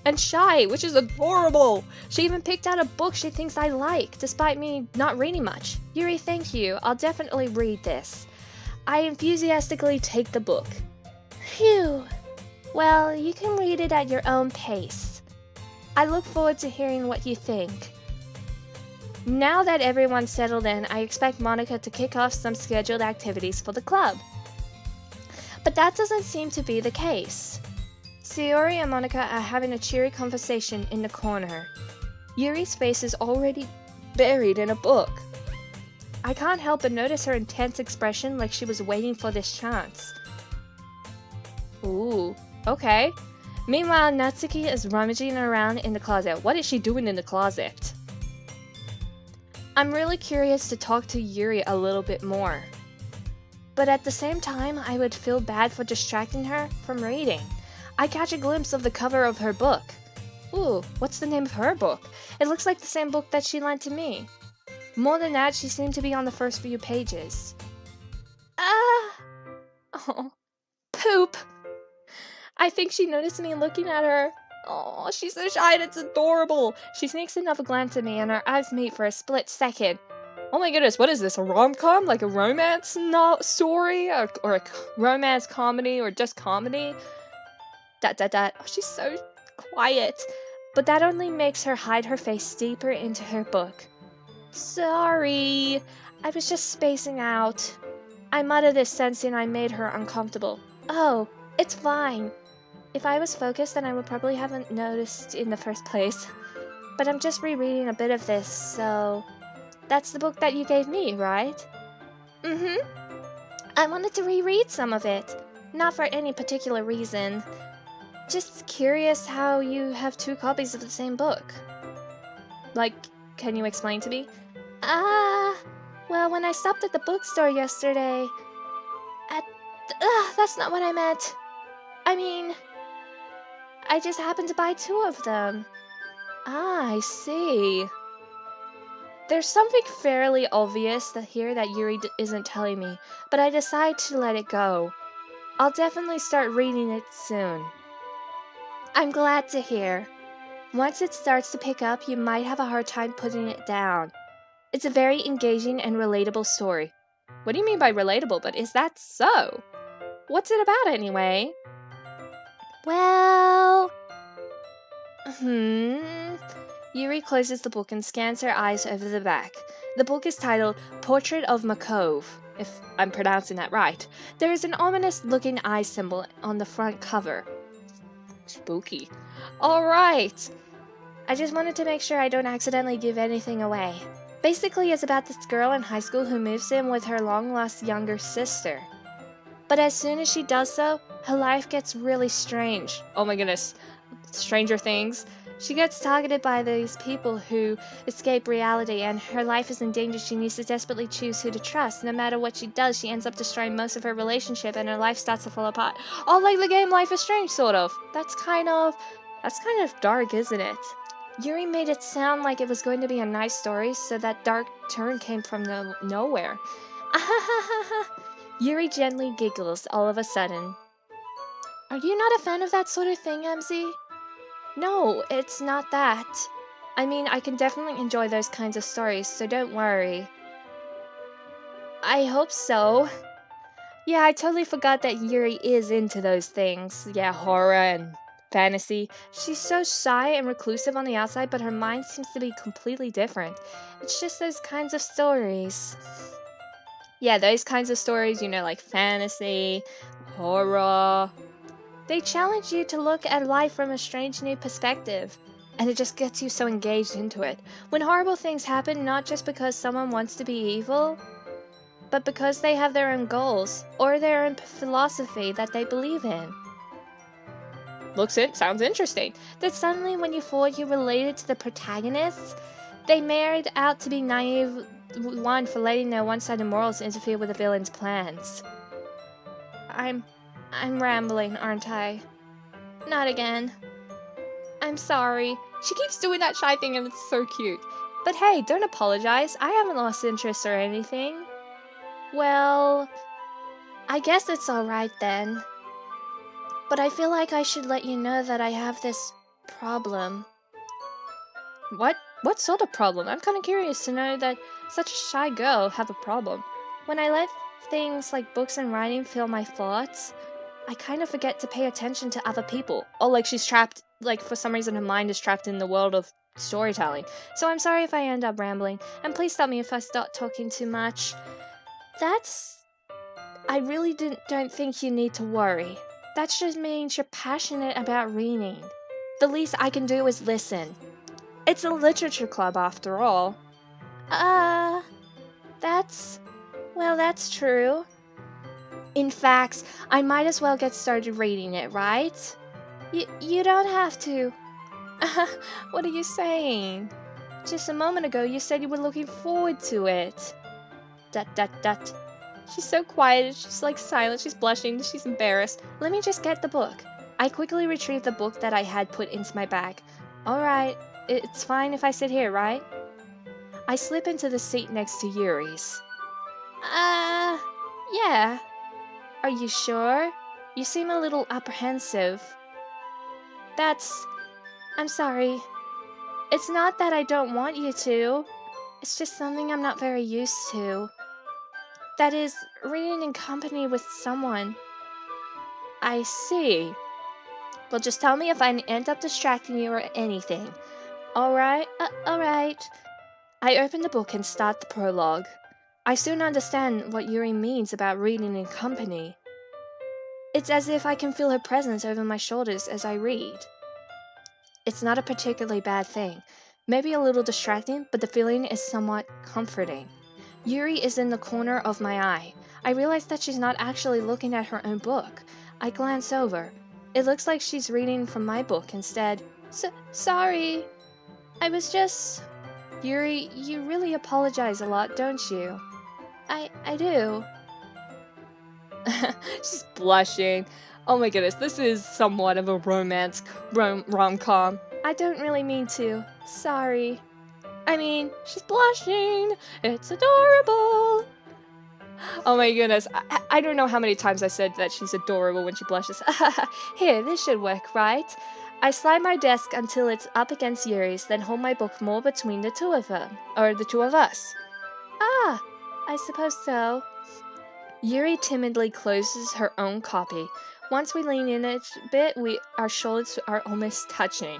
And shy, which is adorable! She even picked out a book she thinks I like, despite me not reading much. Yuri, thank you. I'll definitely read this. I enthusiastically take the book. Phew. Well, you can read it at your own pace. I look forward to hearing what you think. Now that everyone's settled in, I expect Monika to kick off some scheduled activities for the club. But that doesn't seem to be the case. Sayori and Monika are having a cheery conversation in the corner. Yuri's face is already buried in a book. I can't help but notice her intense expression like she was waiting for this chance. Ooh, okay. Meanwhile, Natsuki is rummaging around in the closet. What is she doing in the closet? I'm really curious to talk to Yuri a little bit more. But at the same time, I would feel bad for distracting her from reading. I catch a glimpse of the cover of her book. Ooh, what's the name of her book? It looks like the same book that she lent to me. More than that, she seemed to be on the first few pages. Oh, poop. I think she noticed me looking at her. Oh, she's so shy and it's adorable. She sneaks another glance at me and our eyes meet for a split second. Oh my goodness, what is this? A rom-com? Like a romance story? Or a romance comedy? Or just comedy? Oh, she's so quiet. But that only makes her hide her face deeper into her book. Sorry, I was just spacing out. I muttered this, sensing I made her uncomfortable. Oh, it's fine. If I was focused, then I would probably haven't noticed in the first place. But I'm just rereading a bit of this, so... That's the book that you gave me, right? Mm-hmm. I wanted to reread some of it. Not for any particular reason. Just curious how you have 2 copies of the same book. Like, can you explain to me? Well, when I stopped at the bookstore yesterday... that's not what I meant. I mean... I just happened to buy 2 of them. Ah, I see. There's something fairly obvious that Yuri isn't telling me, but I decide to let it go. I'll definitely start reading it soon. I'm glad to hear. Once it starts to pick up, you might have a hard time putting it down. It's a very engaging and relatable story. What do you mean by relatable? But is that so? What's it about anyway? Well... Yuri closes the book and scans her eyes over the back. The book is titled Portrait of Makove, if I'm pronouncing that right. There is an ominous-looking eye symbol on the front cover. Spooky. Alright! I just wanted to make sure I don't accidentally give anything away. Basically, it's about this girl in high school who moves in with her long-lost younger sister. But as soon as she does so, her life gets really strange. Oh my goodness. Stranger Things. She gets targeted by these people who escape reality, and her life is in danger. She needs to desperately choose who to trust. No matter what she does, she ends up destroying most of her relationship, and her life starts to fall apart. Oh, like the game Life is Strange, sort of. That's kind of dark, isn't it? Yuri made it sound like it was going to be a nice story, so that dark turn came from nowhere. Yuri gently giggles all of a sudden. Are you not a fan of that sort of thing, Emmzy? No, it's not that. I mean, I can definitely enjoy those kinds of stories, so don't worry. I hope so. Yeah, I totally forgot that Yuri is into those things. Yeah, horror and fantasy. She's so shy and reclusive on the outside, but her mind seems to be completely different. It's just those kinds of stories. Yeah, those kinds of stories, you know, like fantasy, horror. They challenge you to look at life from a strange new perspective, and it just gets you so engaged into it. When horrible things happen, not just because someone wants to be evil, but because they have their own goals, or their own philosophy that they believe in. Sounds interesting. That suddenly when you thought you related to the protagonists, they made out to be naive one for letting their one-sided morals interfere with the villain's plans. I'm rambling, aren't I? Not again. I'm sorry. She keeps doing that shy thing and it's so cute. But hey, don't apologize. I haven't lost interest or anything. Well, I guess it's alright then. But I feel like I should let you know that I have this problem. What? What sort of problem? I'm kind of curious to know that such a shy girl have a problem. When I let things like books and writing fill my thoughts, I kind of forget to pay attention to other people. Oh, like she's trapped, like for some reason her mind is trapped in the world of storytelling. So I'm sorry if I end up rambling, and please stop me if I start talking too much. I really don't think you need to worry. That just means you're passionate about reading. The least I can do is listen. It's a literature club after all. That's true. In fact, I might as well get started reading it, right? You don't have to. What are you saying? Just a moment ago you said you were looking forward to it. ... She's so quiet, she's like silent, she's blushing, she's embarrassed. Let me just get the book. I quickly retrieved the book that I had put into my bag. Alright, it's fine if I sit here, right? I slip into the seat next to Yuri's. Yeah. Are you sure? You seem a little apprehensive. I'm sorry. It's not that I don't want you to. It's just something I'm not very used to. That is, reading in company with someone. I see. Well, just tell me if I end up distracting you or anything. Alright, alright. I open the book and start the prologue. I soon understand what Yuri means about reading in company. It's as if I can feel her presence over my shoulders as I read. It's not a particularly bad thing. Maybe a little distracting, but the feeling is somewhat comforting. Yuri is in the corner of my eye. I realize that she's not actually looking at her own book. I glance over. It looks like she's reading from my book instead. Sorry. I was just... Yuri, you really apologize a lot, don't you? I do. She's blushing. Oh my goodness, this is somewhat of a romance rom-com. I don't really mean to. Sorry. I mean, she's blushing. It's adorable. Oh my goodness. I don't know how many times I said that she's adorable when she blushes. Here, this should work, right? I slide my desk until it's up against Yuri's, then hold my book more between the two of them. Or the two of us. Ah, I suppose so. Yuri timidly closes her own copy. Once we lean in a bit, our shoulders are almost touching.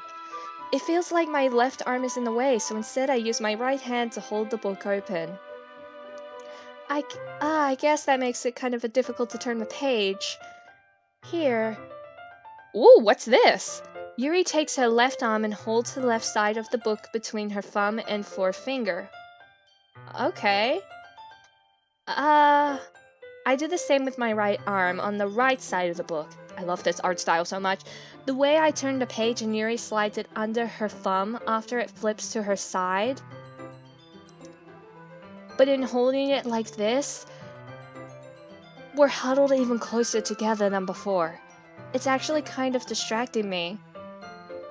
It feels like my left arm is in the way, so instead I use my right hand to hold the book open. I guess that makes it kind of difficult to turn the page. Here. Ooh, what's this? Yuri takes her left arm and holds the left side of the book between her thumb and forefinger. Okay. I do the same with my right arm on the right side of the book. I love this art style so much. The way I turn the page and Yuri slides it under her thumb after it flips to her side. But in holding it like this, we're huddled even closer together than before. It's actually kind of distracting me.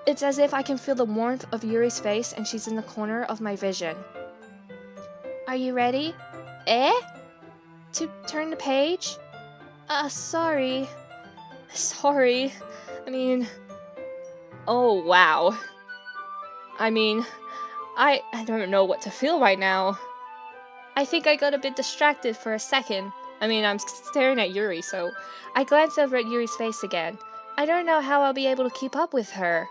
It's as if I can feel the warmth of Yuri's face and she's in the corner of my vision. Are you ready? To turn the page? Sorry. Sorry. Oh wow. I don't know what to feel right now. I think I got a bit distracted for a second. I'm staring at Yuri, so I glance over at Yuri's face again. I don't know how I'll be able to keep up with her.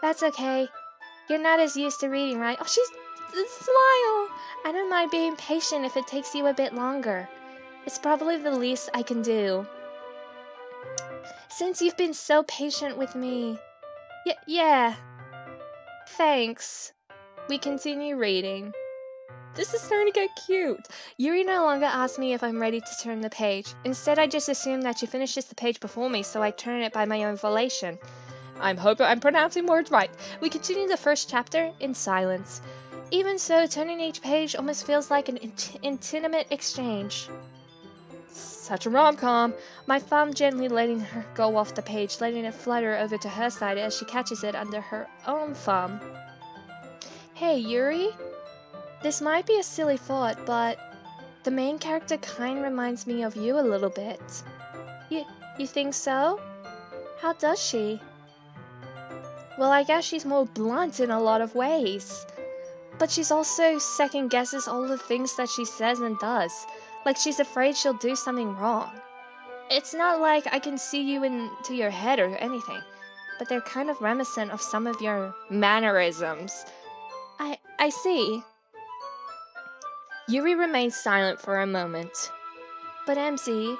That's okay. You're not as used to reading, right? Oh, she's smile! I don't mind being patient if it takes you a bit longer. It's probably the least I can do. Since you've been so patient with me. Yeah. Thanks. We continue reading. This is starting to get cute. Yuri no longer asks me if I'm ready to turn the page. Instead, I just assume that she finishes the page before me, so I turn it by my own volition. I hope I'm pronouncing words right. We continue the first chapter in silence. Even so, turning each page almost feels like an intimate exchange. Such a rom-com. My thumb gently letting her go off the page, letting it flutter over to her side as she catches it under her own thumb. Hey, Yuri? This might be a silly thought, but the main character kinda reminds me of you a little bit. You think so? How does she? Well, I guess she's more blunt in a lot of ways. But she's also second-guesses all the things that she says and does. Like she's afraid she'll do something wrong. It's not like I can see you into your head or anything, but they're kind of reminiscent of some of your mannerisms. I see. Yuri remains silent for a moment. But Emmzy,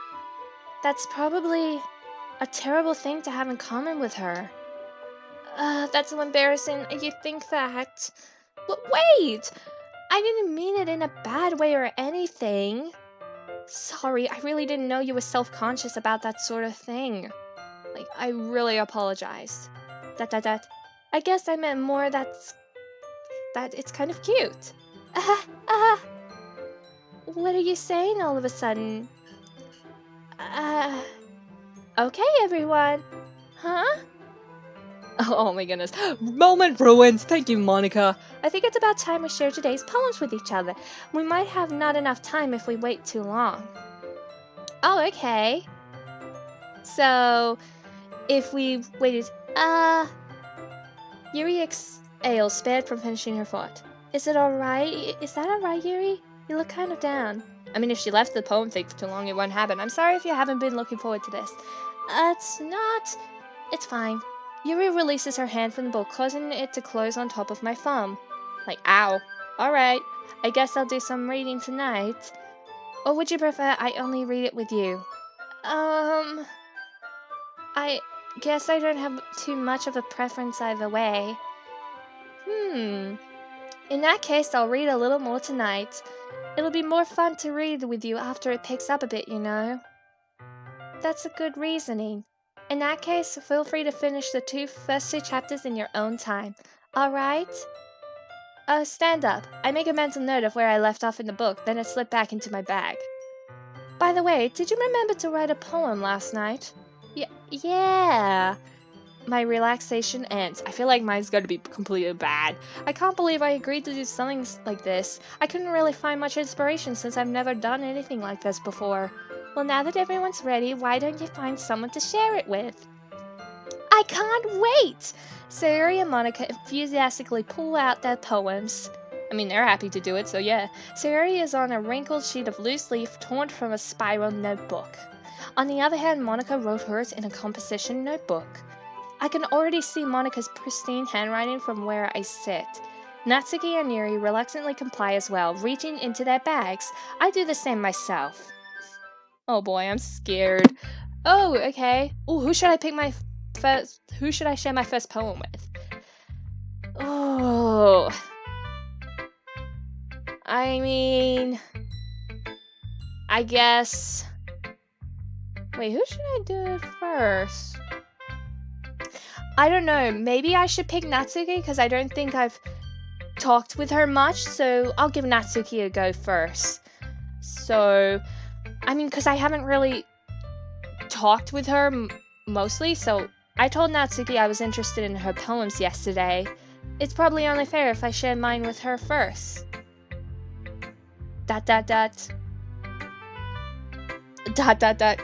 that's probably a terrible thing to have in common with her. That's so embarrassing. You think that? Wait! I didn't mean it in a bad way or anything. Sorry, I really didn't know you were self-conscious about that sort of thing. I really apologize. I guess I meant more that it's kind of cute. What are you saying all of a sudden? Okay, everyone. Huh? Oh my goodness. Moment ruined. Thank you, Monika. I think it's about time we share today's poems with each other. We might have not enough time if we wait too long. Oh, okay. So, if we waited... Yuri exhales, spared from finishing her thought. Is it alright? Is that alright, Yuri? You look kind of down. If she left the poem thing for too long, it won't happen. I'm sorry if you haven't been looking forward to this. It's fine. Yuri releases her hand from the book, causing it to close on top of my thumb. Ow. Alright, I guess I'll do some reading tonight. Or would you prefer I only read it with you? I guess I don't have too much of a preference either way. In that case, I'll read a little more tonight. It'll be more fun to read with you after it picks up a bit, you know. That's a good reasoning. In that case, feel free to finish the first two chapters in your own time. Alright? Stand up. I make a mental note of where I left off in the book, then I slip back into my bag. By the way, did you remember to write a poem last night? Yeah. My relaxation ends. I feel like mine's going to be completely bad. I can't believe I agreed to do something like this. I couldn't really find much inspiration since I've never done anything like this before. Well, now that everyone's ready, why don't you find someone to share it with? I can't wait! Sayori and Monika enthusiastically pull out their poems. They're happy to do it, so yeah. Sayori is on a wrinkled sheet of loose leaf torn from a spiral notebook. On the other hand, Monika wrote hers in a composition notebook. I can already see Monika's pristine handwriting from where I sit. Natsuki and Yuri reluctantly comply as well, reaching into their bags. I do the same myself. Oh boy, I'm scared. Oh, okay. Oh, who should I pick my first? Who should I share my first poem with? Oh. I mean, I guess. Wait, who should I do it first? I don't know. Maybe I should pick Natsuki because I don't think I've talked with her much, so I'll give Natsuki a go first. So, I mean, because I haven't really talked with her mostly, so I told Natsuki I was interested in her poems yesterday. It's probably only fair if I share mine with her first. ...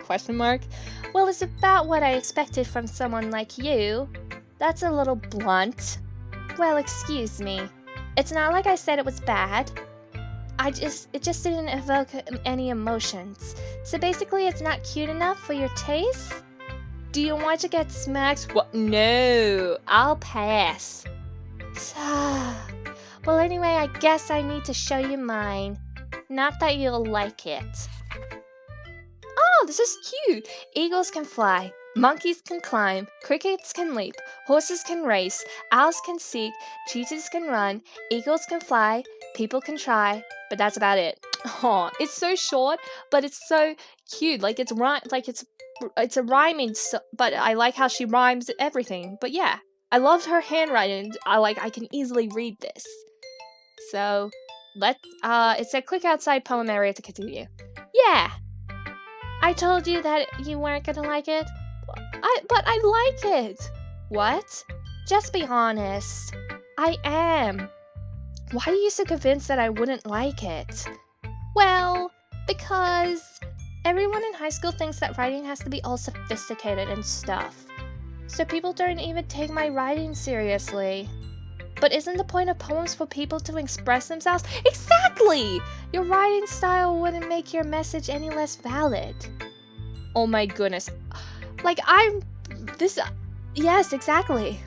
question mark. Well, it's about what I expected from someone like you. That's a little blunt. Well, excuse me. It's not like I said it was bad. It just didn't evoke any emotions. So basically it's not cute enough for your taste? Do you want to get smacked? What? No, I'll pass. Well, anyway, I guess I need to show you mine. Not that you'll like it. Oh, this is cute! Eagles can fly, monkeys can climb, crickets can leap, horses can race, owls can seek, cheetahs can run, eagles can fly, people can try, but that's about it. Oh, it's so short, but it's so cute. Like it's a rhyming, but I like how she rhymes everything. But yeah, I loved her handwriting. I can easily read this. So it said click outside poem area to continue. Yeah. I told you that you weren't gonna like it. But I like it. What? Just be honest. I am. Why are you so convinced that I wouldn't like it? Well, because everyone in high school thinks that writing has to be all sophisticated and stuff. So people don't even take my writing seriously. But isn't the point of poems for people to express themselves? Exactly! Your writing style wouldn't make your message any less valid. Oh my goodness. Yes, exactly.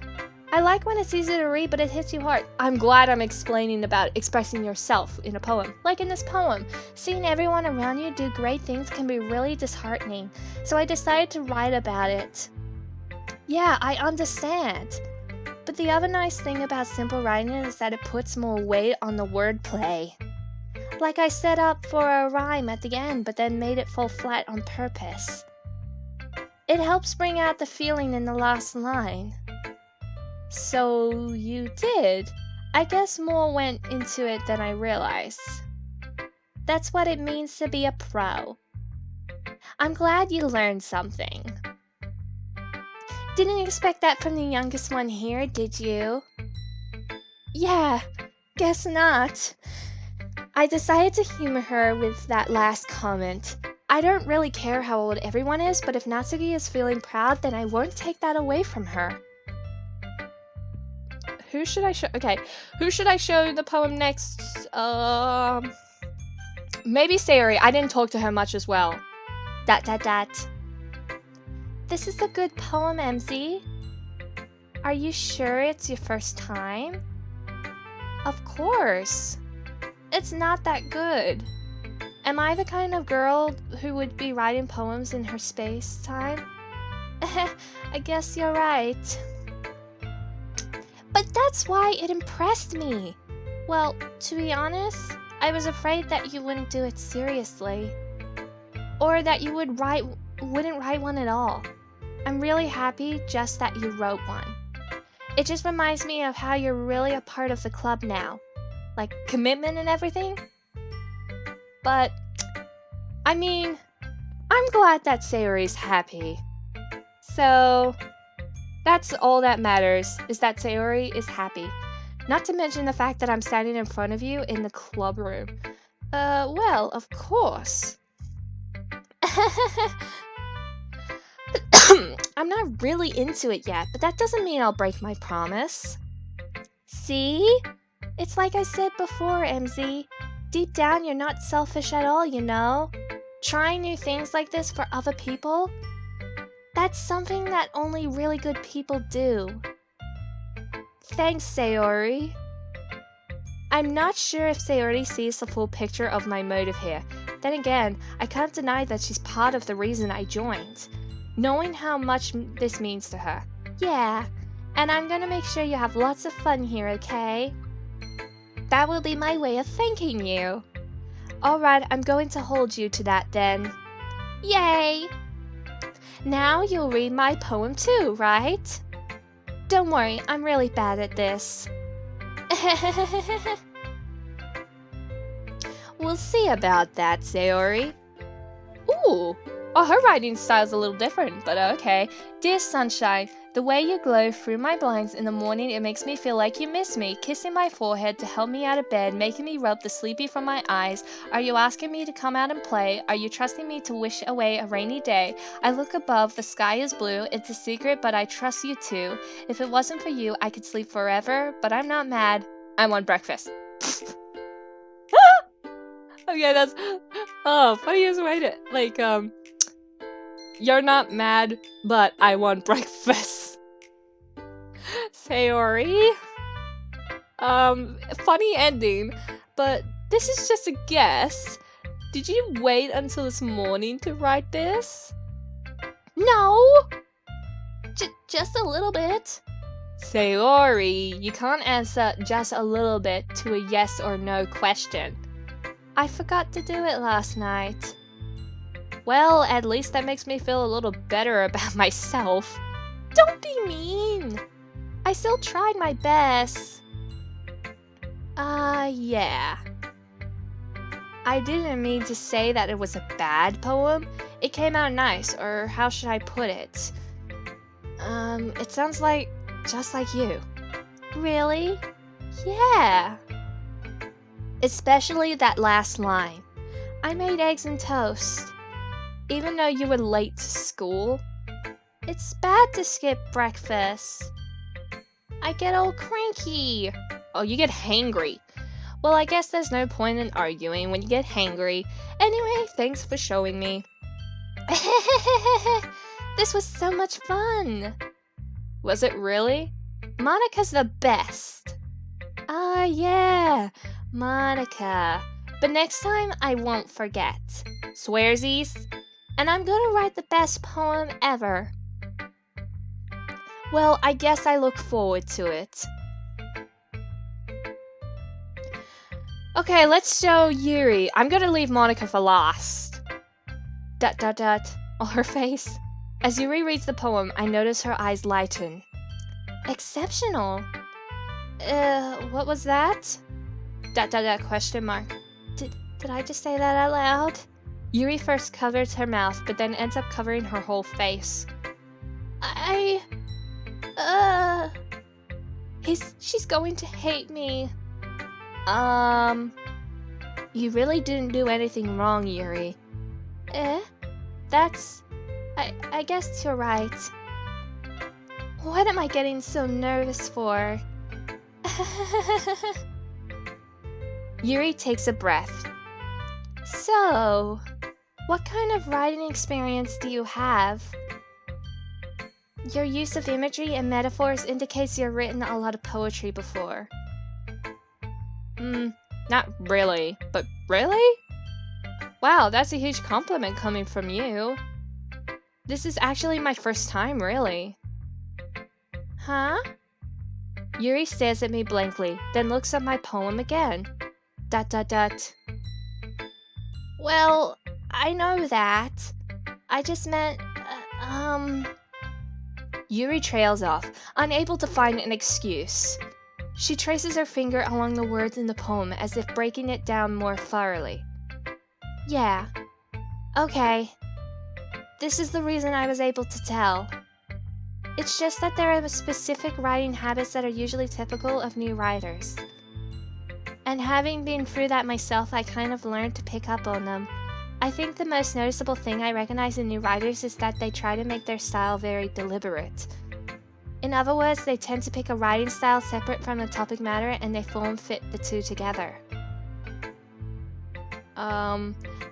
I like when it's easy to read, but it hits you hard. I'm glad I'm explaining about expressing yourself in a poem. Like in this poem, seeing everyone around you do great things can be really disheartening. So I decided to write about it. Yeah, I understand. But the other nice thing about simple writing is that it puts more weight on the wordplay. Like I set up for a rhyme at the end, but then made it fall flat on purpose. It helps bring out the feeling in the last line. So you did. I guess more went into it than I realized. That's what it means to be a pro. I'm glad you learned something. Didn't expect that from the youngest one here, did you? Yeah, guess not. I decided to humor her with that last comment. I don't really care how old everyone is, but if Natsuki is feeling proud, then I won't take that away from her. Who should I show? Okay, who should I show the poem next? Maybe Sayori. I didn't talk to her much as well. ... This is a good poem, Emmzy. Are you sure it's your first time? Of course. It's not that good. Am I the kind of girl who would be writing poems in her space time? I guess you're right. But that's why it impressed me. Well, to be honest, I was afraid that you wouldn't do it seriously. Or that you wouldn't write one at all. I'm really happy just that you wrote one. It just reminds me of how you're really a part of the club now. Like commitment and everything. But, I mean, I'm glad that Sayori's happy. So, that's all that matters, is that Sayori is happy. Not to mention the fact that I'm standing in front of you in the club room. Well, of course. I'm not really into it yet, but that doesn't mean I'll break my promise. See? It's like I said before, Emmzy. Deep down, you're not selfish at all, you know? Trying new things like this for other people? That's something that only really good people do. Thanks, Sayori. I'm not sure if Sayori sees the full picture of my motive here. Then again, I can't deny that she's part of the reason I joined. Knowing how much this means to her. Yeah, and I'm gonna make sure you have lots of fun here, okay? That will be my way of thanking you. Alright, I'm going to hold you to that then. Yay! Now you'll read my poem too, right? Don't worry, I'm really bad at this. We'll see about that, Sayori. Ooh! Oh, her writing style's a little different, but okay. Dear Sunshine, the way you glow through my blinds in the morning, it makes me feel like you miss me. Kissing my forehead to help me out of bed, making me rub the sleepy from my eyes. Are you asking me to come out and play? Are you trusting me to wish away a rainy day? I look above, the sky is blue. It's a secret, but I trust you too. If it wasn't for you, I could sleep forever, but I'm not mad. I want breakfast. Okay, that's... Oh, funniest way to... Like, you're not mad, but I want breakfast. Sayori. Funny ending, but this is just a guess. Did you wait until this morning to write this? No! Just a little bit. Sayori, you can't answer just a little bit to a yes or no question. I forgot to do it last night. Well, at least that makes me feel a little better about myself. Don't be mean! I still tried my best. Yeah. I didn't mean to say that it was a bad poem. It came out nice, or how should I put it? It sounds like just like you. Really? Yeah. Especially that last line. I made eggs and toast. Even though you were late to school. It's bad to skip breakfast. I get all cranky. Oh, you get hangry. Well, I guess there's no point in arguing when you get hangry. Anyway, thanks for showing me. This was so much fun. Was it really? Monika's the best. Ah, yeah. Monika. But next time, I won't forget. Swearsies. And I'm gonna write the best poem ever. Well, I guess I look forward to it. Okay, let's show Yuri. I'm gonna leave Monika for last. ... on her face. As Yuri reads the poem, I notice her eyes lighten. Exceptional. What was that? ... question mark. Did I just say that out loud? Yuri first covers her mouth, but then ends up covering her whole face. She's going to hate me. You really didn't do anything wrong, Yuri. That's... I guess you're right. What am I getting so nervous for? Yuri takes a breath. So, what kind of writing experience do you have? Your use of imagery and metaphors indicates you've written a lot of poetry before. Not really, but really? Wow, that's a huge compliment coming from you. This is actually my first time, really. Huh? Yuri stares at me blankly, then looks at my poem again. ... Well, I know that. I just meant, Yuri trails off, unable to find an excuse. She traces her finger along the words in the poem as if breaking it down more thoroughly. Yeah. Okay. This is the reason I was able to tell. It's just that there are specific writing habits that are usually typical of new writers. And having been through that myself, I kind of learned to pick up on them. I think the most noticeable thing I recognize in new writers is that they try to make their style very deliberate. In other words, they tend to pick a writing style separate from the topic matter and they form fit the two together.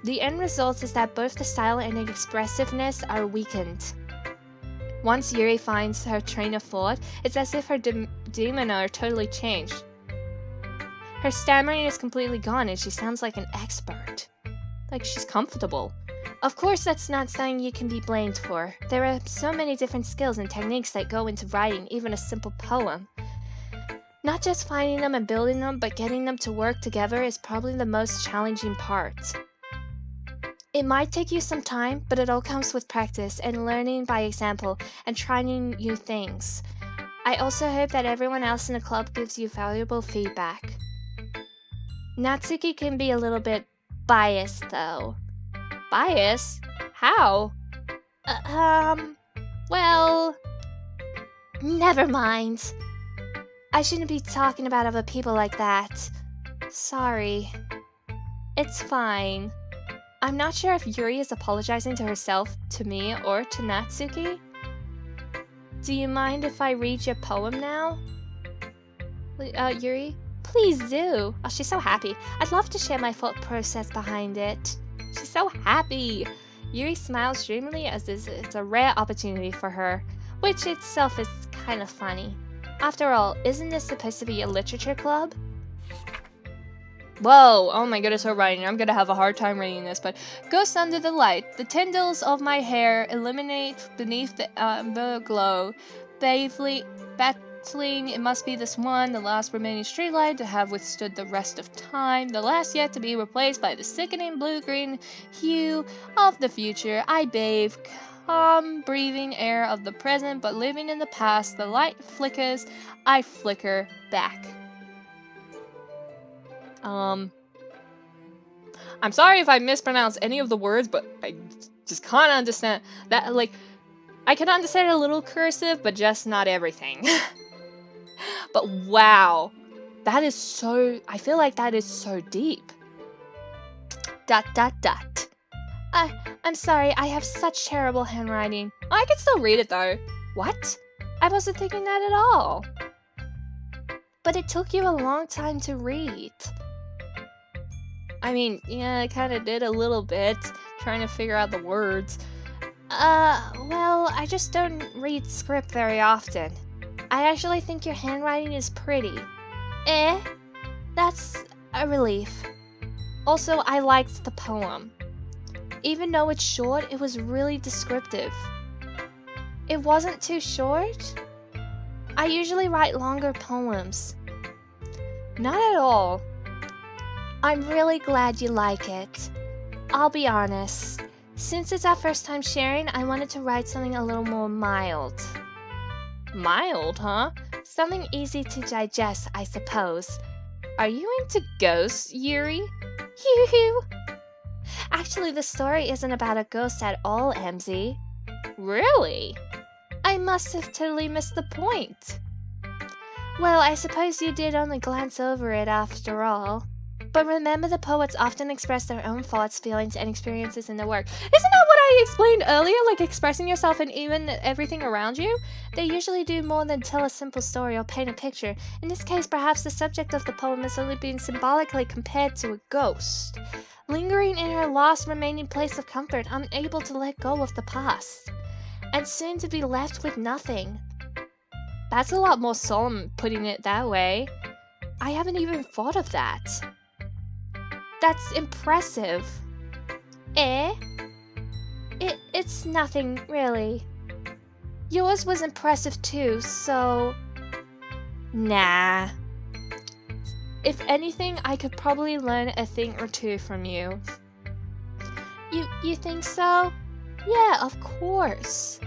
The end result is that both the style and the expressiveness are weakened. Once Yuri finds her train of thought, it's as if her demeanor totally changed. Her stammering is completely gone and she sounds like an expert. Like she's comfortable. Of course, that's not something you can be blamed for. There are so many different skills and techniques that go into writing even a simple poem. Not just finding them and building them, but getting them to work together is probably the most challenging part. It might take you some time, but it all comes with practice and learning by example and trying new things. I also hope that everyone else in the club gives you valuable feedback. Natsuki can be a little bit biased though. Biased? How? Well... Never mind. I shouldn't be talking about other people like that. Sorry. It's fine. I'm not sure if Yuri is apologizing to herself, to me, or to Natsuki. Do you mind if I read your poem now? Yuri? Please do! Oh, she's so happy. I'd love to share my thought process behind it. She's so happy! Yuri smiles dreamily as it's a rare opportunity for her, which itself is kind of funny. After all, isn't this supposed to be a literature club? Whoa, oh my goodness, her writing. I'm gonna have a hard time reading this, but ghosts under the light. The tendrils of my hair illuminate beneath the amber glow. Battling, it must be this one, the last remaining streetlight to have withstood the rest of time, the last yet to be replaced by the sickening blue-green hue of the future. I bathe, calm, breathing air of the present, but living in the past. The light flickers, I flicker back. I'm sorry if I mispronounce any of the words, but I just can't understand that. Like, I can understand a little cursive, but just not everything. But wow, that is so, I feel like that is so deep. ... I'm sorry, I have such terrible handwriting. Oh, I can still read it though. What? I wasn't thinking that at all. But it took you a long time to read. I mean, yeah, I kind of did a little bit, trying to figure out the words. Well, I just don't read script very often. I actually think your handwriting is pretty. That's a relief. Also, I liked the poem. Even though it's short, it was really descriptive. It wasn't too short? I usually write longer poems. Not at all. I'm really glad you like it. I'll be honest. Since it's our first time sharing, I wanted to write something a little more mild. Mild, huh? Something easy to digest, I suppose. Are you into ghosts, Yuri? Hoo-hoo! Actually, the story isn't about a ghost at all, Emmzy. Really? I must have totally missed the point. Well, I suppose you did only glance over it after all. But remember, the poets often express their own thoughts, feelings, and experiences in their work. Isn't that what I explained earlier? Like expressing yourself and even everything around you? They usually do more than tell a simple story or paint a picture. In this case, perhaps the subject of the poem is only being symbolically compared to a ghost, lingering in her lost remaining place of comfort, unable to let go of the past, and soon to be left with nothing. That's a lot more solemn, putting it that way. I haven't even thought of that. That's impressive. It's nothing, really. Yours was impressive too, so... Nah. If anything, I could probably learn a thing or two from you. You think so? Yeah, of course.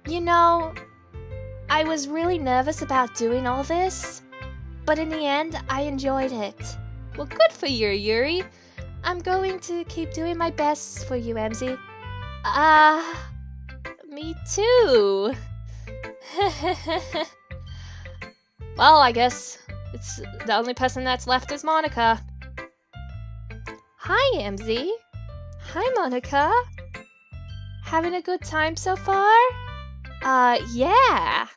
You know, I was really nervous about doing all this, but in the end, I enjoyed it. Well, good for you, Yuri. I'm going to keep doing my best for you, Emmzy. Me too. Well, I guess it's the only person that's left is Monika. Hi, Emmzy. Hi, Monika. Having a good time so far? Yeah.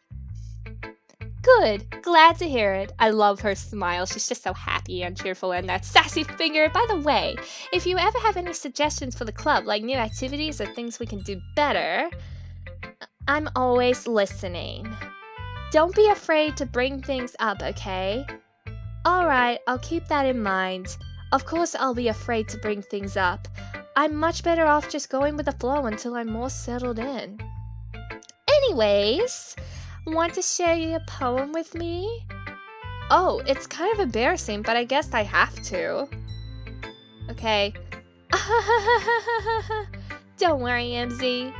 Good, glad to hear it. I love her smile. She's just so happy and cheerful and that sassy finger. By the way, if you ever have any suggestions for the club, like new activities or things we can do better, I'm always listening. Don't be afraid to bring things up, okay? Alright, I'll keep that in mind. Of course I'll be afraid to bring things up. I'm much better off just going with the flow until I'm more settled in. Anyways, want to share your poem with me? Oh, it's kind of embarrassing, but I guess I have to. Okay. Don't worry, Emmzy.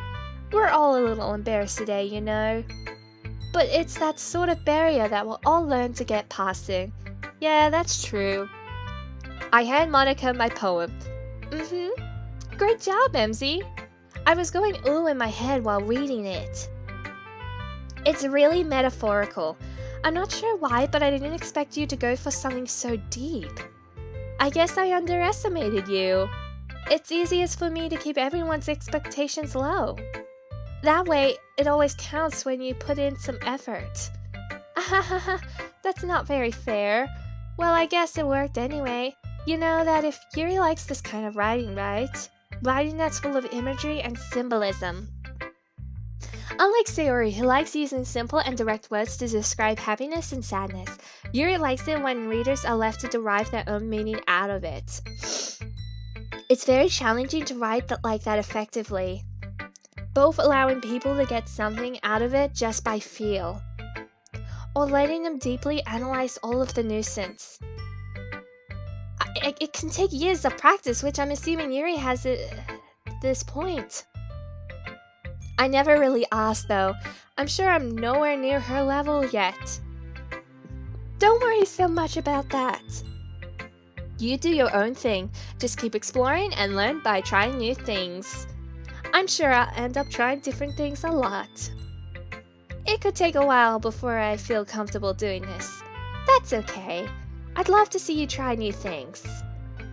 We're all a little embarrassed today, you know. But it's that sort of barrier that we'll all learn to get past it. Yeah, that's true. I hand Monika my poem. Great job, Emmzy. I was going ooh in my head while reading it. It's really metaphorical. I'm not sure why, but I didn't expect you to go for something so deep. I guess I underestimated you. It's easiest for me to keep everyone's expectations low. That way, it always counts when you put in some effort. That's not very fair. Well, I guess it worked anyway. You know that if Yuri likes this kind of writing, right? Writing that's full of imagery and symbolism. Unlike Sayori, who likes using simple and direct words to describe happiness and sadness, Yuri likes it when readers are left to derive their own meaning out of it. It's very challenging to write like that effectively, both allowing people to get something out of it just by feel, or letting them deeply analyze all of the nuisance. It can take years of practice, which I'm assuming Yuri has at this point. I never really asked though. I'm sure I'm nowhere near her level yet. Don't worry so much about that. You do your own thing. Just keep exploring and learn by trying new things. I'm sure I'll end up trying different things a lot. It could take a while before I feel comfortable doing this. That's okay. I'd love to see you try new things.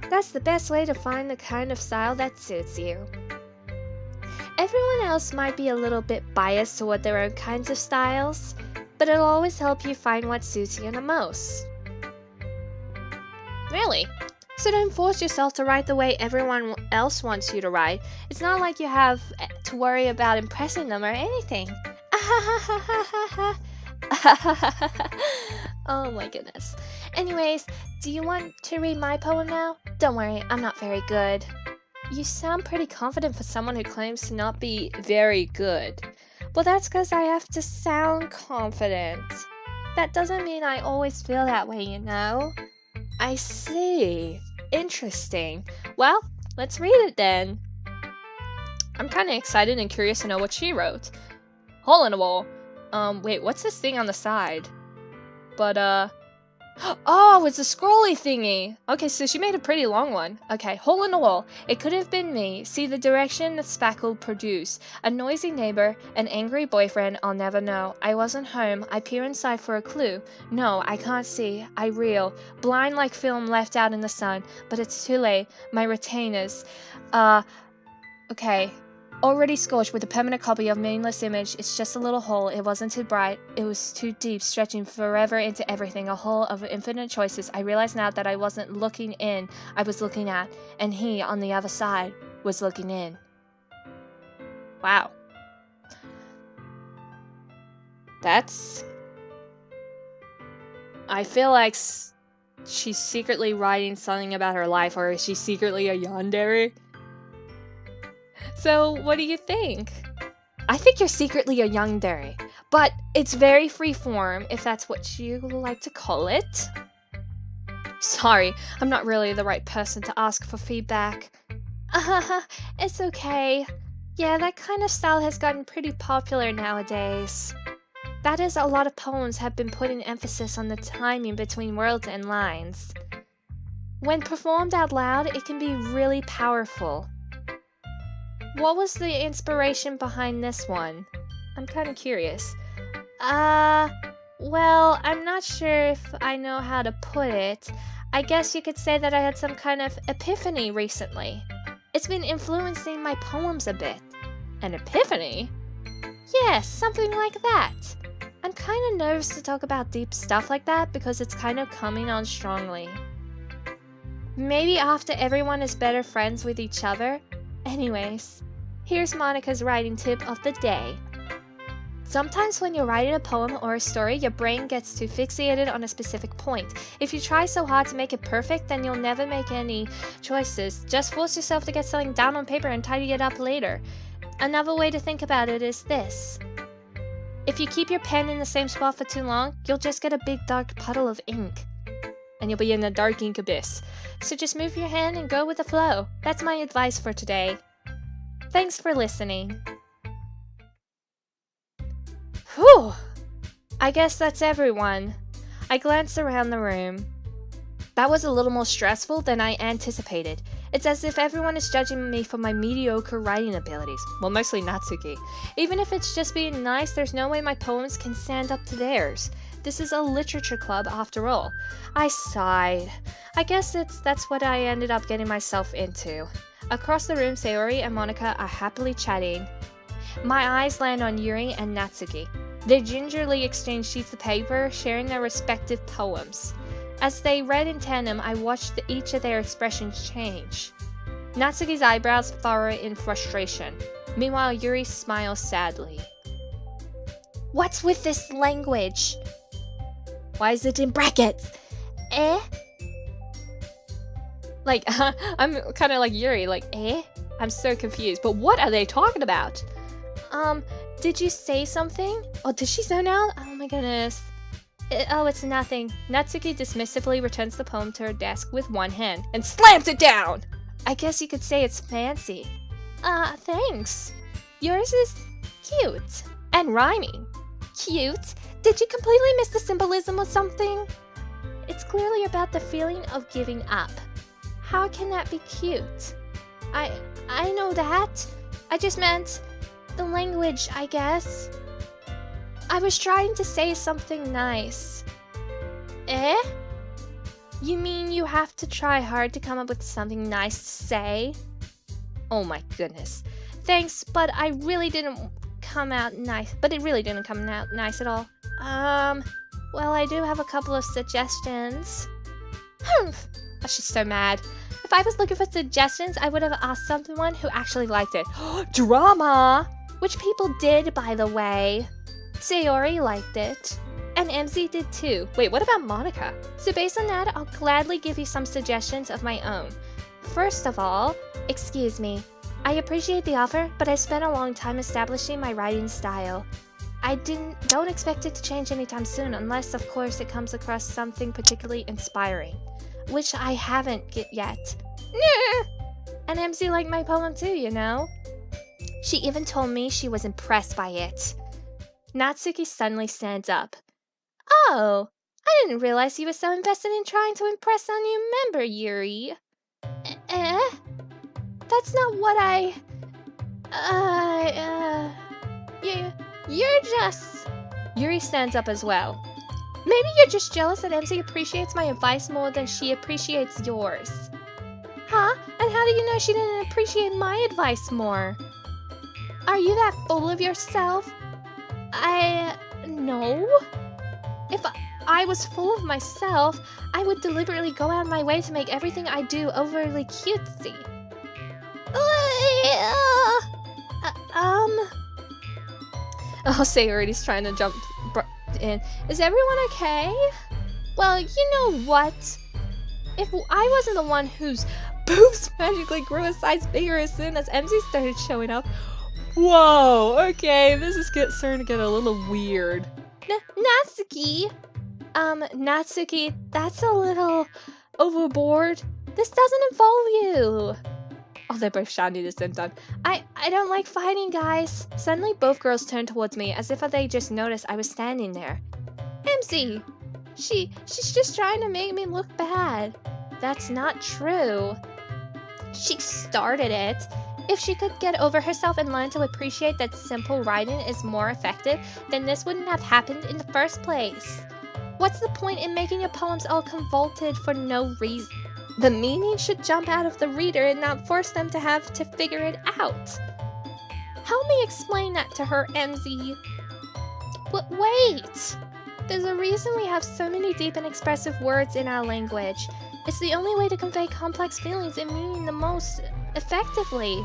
That's the best way to find the kind of style that suits you. Everyone else might be a little bit biased toward their own kinds of styles, but it'll always help you find what suits you the most. Really? So don't force yourself to write the way everyone else wants you to write. It's not like you have to worry about impressing them or anything. Oh my goodness. Anyways, do you want to read my poem now? Don't worry, I'm not very good. You sound pretty confident for someone who claims to not be very good. Well, that's because I have to sound confident. That doesn't mean I always feel that way, you know? I see. Interesting. Well, let's read it then. I'm kind of excited and curious to know what she wrote. Hole in a wall. Wait, what's this thing on the side? But, oh, it's a scrolly thingy. Okay, so she made a pretty long one. Okay, hole in the wall. It could have been me. See the direction the spackle produce. A noisy neighbor, an angry boyfriend, I'll never know. I wasn't home. I peer inside for a clue. No, I can't see. I reel. Blind like film left out in the sun. But it's too late. My retainers. Okay. Already scorched with a permanent copy of meaningless image. It's just a little hole. It wasn't too bright. It was too deep, stretching forever into everything. A hole of infinite choices. I realize now that I wasn't looking in. I was looking at. And he, on the other side, was looking in. Wow. That's... I feel like she's secretly writing something about her life, or is she secretly a yandere? So, what do you think? I think you're secretly a yandere, but it's very freeform, if that's what you like to call it. Sorry, I'm not really the right person to ask for feedback. It's okay. Yeah, that kind of style has gotten pretty popular nowadays. That is, a lot of poems have been putting emphasis on the timing between words and lines. When performed out loud, it can be really powerful. What was the inspiration behind this one? I'm kind of curious. Well, I'm not sure if I know how to put it. I guess you could say that I had some kind of epiphany recently. It's been influencing my poems a bit. An epiphany? Yes, something like that. I'm kind of nervous to talk about deep stuff like that because it's kind of coming on strongly. Maybe after everyone is better friends with each other? Anyways, here's Monika's writing tip of the day. Sometimes when you're writing a poem or a story, your brain gets too fixated on a specific point. If you try so hard to make it perfect, then you'll never make any choices. Just force yourself to get something down on paper and tidy it up later. Another way to think about it is this. If you keep your pen in the same spot for too long, you'll just get a big dark puddle of ink. And you'll be in a dark ink abyss. So just move your hand and go with the flow. That's my advice for today. Thanks for listening. Whew! I guess that's everyone. I glanced around the room. That was a little more stressful than I anticipated. It's as if everyone is judging me for my mediocre writing abilities. Well, mostly Natsuki. Even if it's just being nice, there's no way my poems can stand up to theirs. This is a literature club after all. I sighed. I guess that's what I ended up getting myself into. Across the room, Sayori and Monika are happily chatting. My eyes land on Yuri and Natsuki. They gingerly exchange sheets of paper, sharing their respective poems. As they read in tandem, I watched each of their expressions change. Natsuki's eyebrows furrow in frustration. Meanwhile, Yuri smiles sadly. What's with this language? Why is it in brackets? Eh? Like, I'm kind of like Yuri, like, eh? I'm so confused, but what are they talking about? Did you say something? Oh, did she zone out? Oh my goodness. Oh, it's nothing. Natsuki dismissively returns the poem to her desk with one hand and slams it down! I guess you could say it's fancy. Thanks. Yours is cute. And rhyming. Cute? Did you completely miss the symbolism or something? It's clearly about the feeling of giving up. How can that be cute? I know that. I just meant the language, I guess. I was trying to say something nice. Eh? You mean you have to try hard to come up with something nice to say? Oh my goodness. Thanks, but I really didn't come out nice. But it really didn't come out nice at all. Well, I do have a couple of suggestions. Humph! Oh, she's so mad. If I was looking for suggestions, I would have asked someone who actually liked it. Drama! Which people did, by the way. Sayori liked it. And Emmzy did too. Wait, what about Monika? So based on that, I'll gladly give you some suggestions of my own. First of all, excuse me. I appreciate the offer, but I spent a long time establishing my writing style. I don't expect it to change anytime soon, unless of course it comes across something particularly inspiring. Which I haven't yet. And Emmzy liked my poem too, you know? She even told me she was impressed by it. Natsuki suddenly stands up. Oh, I didn't realize you were so invested in trying to impress a new member, Yuri. Eh? That's not what You're just... Yuri stands up as well. Maybe you're just jealous that Emmzy appreciates my advice more than she appreciates yours. Huh? And how do you know she didn't appreciate my advice more? Are you that full of yourself? No. If I was full of myself, I would deliberately go out of my way to make everything I do overly cutesy. Oh, Sayori's trying to jump in. Is everyone okay? Well, you know what? If I wasn't the one whose boobs magically grew a size bigger as soon as Emmzy started showing up. Whoa, okay, this is starting to get a little weird. Natsuki? Natsuki, that's a little overboard. This doesn't involve you. Oh, they're both shouting at the same time. I don't like fighting, guys. Suddenly, both girls turned towards me as if they just noticed I was standing there. Emmzy! She's just trying to make me look bad. That's not true. She started it. If she could get over herself and learn to appreciate that simple writing is more effective, then this wouldn't have happened in the first place. What's the point in making your poems all convoluted for no reason? The meaning should jump out of the reader and not force them to have to figure it out. Help me explain that to her, Emmzy. Wait! There's a reason we have so many deep and expressive words in our language. It's the only way to convey complex feelings and meaning the most effectively.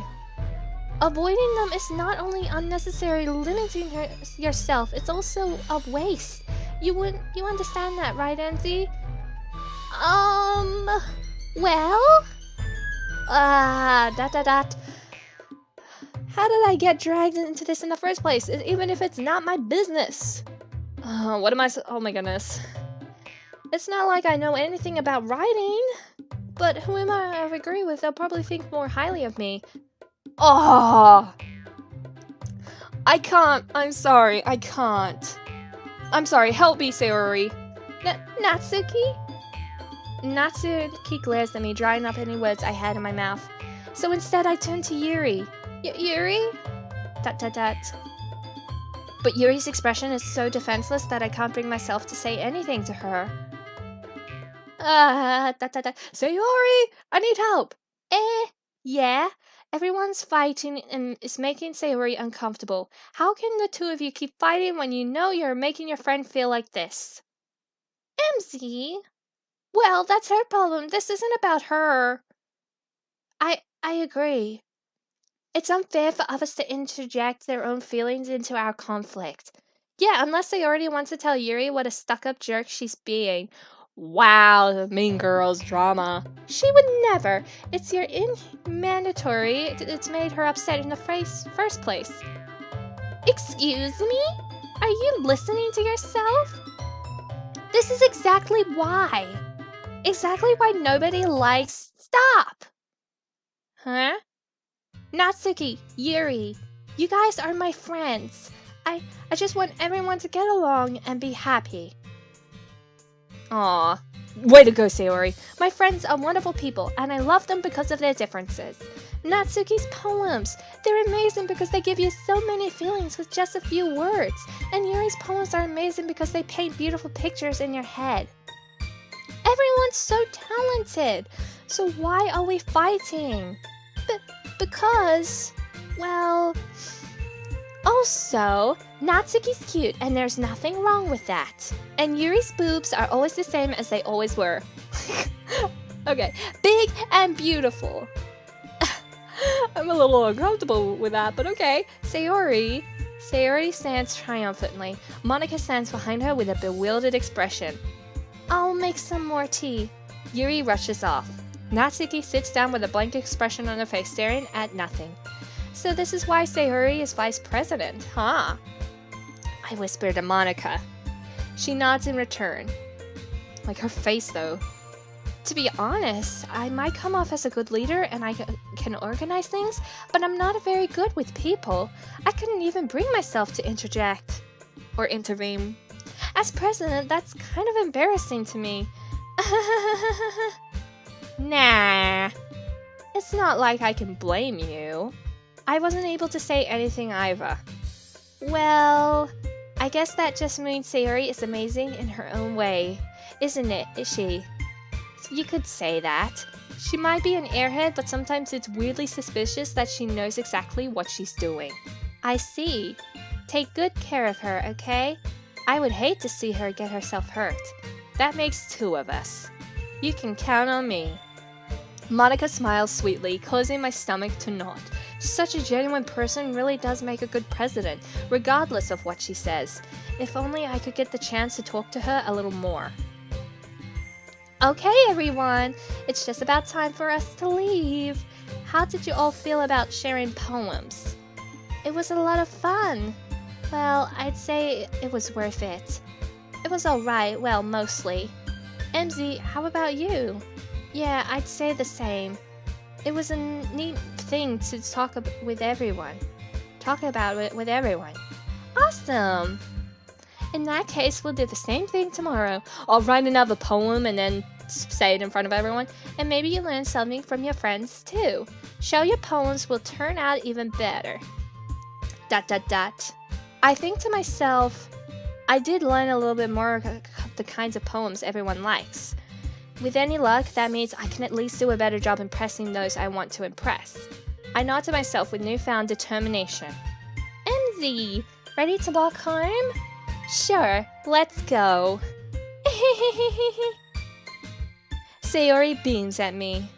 Avoiding them is not only unnecessary limiting yourself, it's also a waste. You understand that, right, Emmzy? Well? How did I get dragged into this in the first place, even if it's not my business? What am I oh my goodness. It's not like I know anything about writing, but whoever I agree with, they'll probably think more highly of me. Oh! I can't. I'm sorry. I can't. I'm sorry. Help me, Sayori. Natsuki? Natsuki glares at me, drying up any words I had in my mouth. So instead, I turned to Yuri. Yuri? But Yuri's expression is so defenseless that I can't bring myself to say anything to her. Sayori! I need help! Yeah? Everyone's fighting and is making Sayori uncomfortable. How can the two of you keep fighting when you know you're making your friend feel like this? Emmzy? Well, that's her problem. This isn't about her. I agree. It's unfair for others to interject their own feelings into our conflict. Yeah, unless Sayori wants to tell Yuri what a stuck-up jerk she's being. Wow, Mean Girls drama. She would never. It's your mandatory. It's made her upset in the first place. Excuse me? Are you listening to yourself? This is exactly why. Exactly why nobody likes... Stop! Huh? Natsuki, Yuri, you guys are my friends. I just want everyone to get along and be happy. Aw, way to go, Sayori. My friends are wonderful people, and I love them because of their differences. Natsuki's poems, they're amazing because they give you so many feelings with just a few words. And Yuri's poems are amazing because they paint beautiful pictures in your head. Everyone's so talented, so why are we fighting? Because, well... Also, Natsuki's cute, and there's nothing wrong with that. And Yuri's boobs are always the same as they always were. Okay, big and beautiful. I'm a little uncomfortable with that, but okay. Sayori stands triumphantly. Monika stands behind her with a bewildered expression. I'll make some more tea. Yuri rushes off. Natsuki sits down with a blank expression on her face, staring at nothing. So this is why Sayori is vice president, huh? I whisper to Monika. She nods in return. Like her face, though. To be honest, I might come off as a good leader and I can organize things, but I'm not very good with people. I couldn't even bring myself to interject. Or intervene. As president, that's kind of embarrassing to me. Nah. It's not like I can blame you. I wasn't able to say anything either. Well, I guess that just means Sayori is amazing in her own way. Isn't it, is she? You could say that. She might be an airhead, but sometimes it's weirdly suspicious that she knows exactly what she's doing. I see. Take good care of her, okay? I would hate to see her get herself hurt. That makes two of us. You can count on me. Monika smiles sweetly, causing my stomach to knot. Such a genuine person really does make a good president, regardless of what she says. If only I could get the chance to talk to her a little more. Okay, everyone, it's just about time for us to leave. How did you all feel about sharing poems? It was a lot of fun. Well, I'd say it was worth it. It was alright, well, mostly. Emmzy, how about you? Yeah, I'd say the same. It was a neat thing to talk about it with everyone. Awesome! In that case, we'll do the same thing tomorrow. I'll write another poem and then say it in front of everyone. And maybe you learn something from your friends too. Show your poems will turn out even better. ... I think to myself, I did learn a little bit more of the kinds of poems everyone likes. With any luck, that means I can at least do a better job impressing those I want to impress. I nod to myself with newfound determination. Emmzy, ready to walk home? Sure, let's go. Sayori beams at me.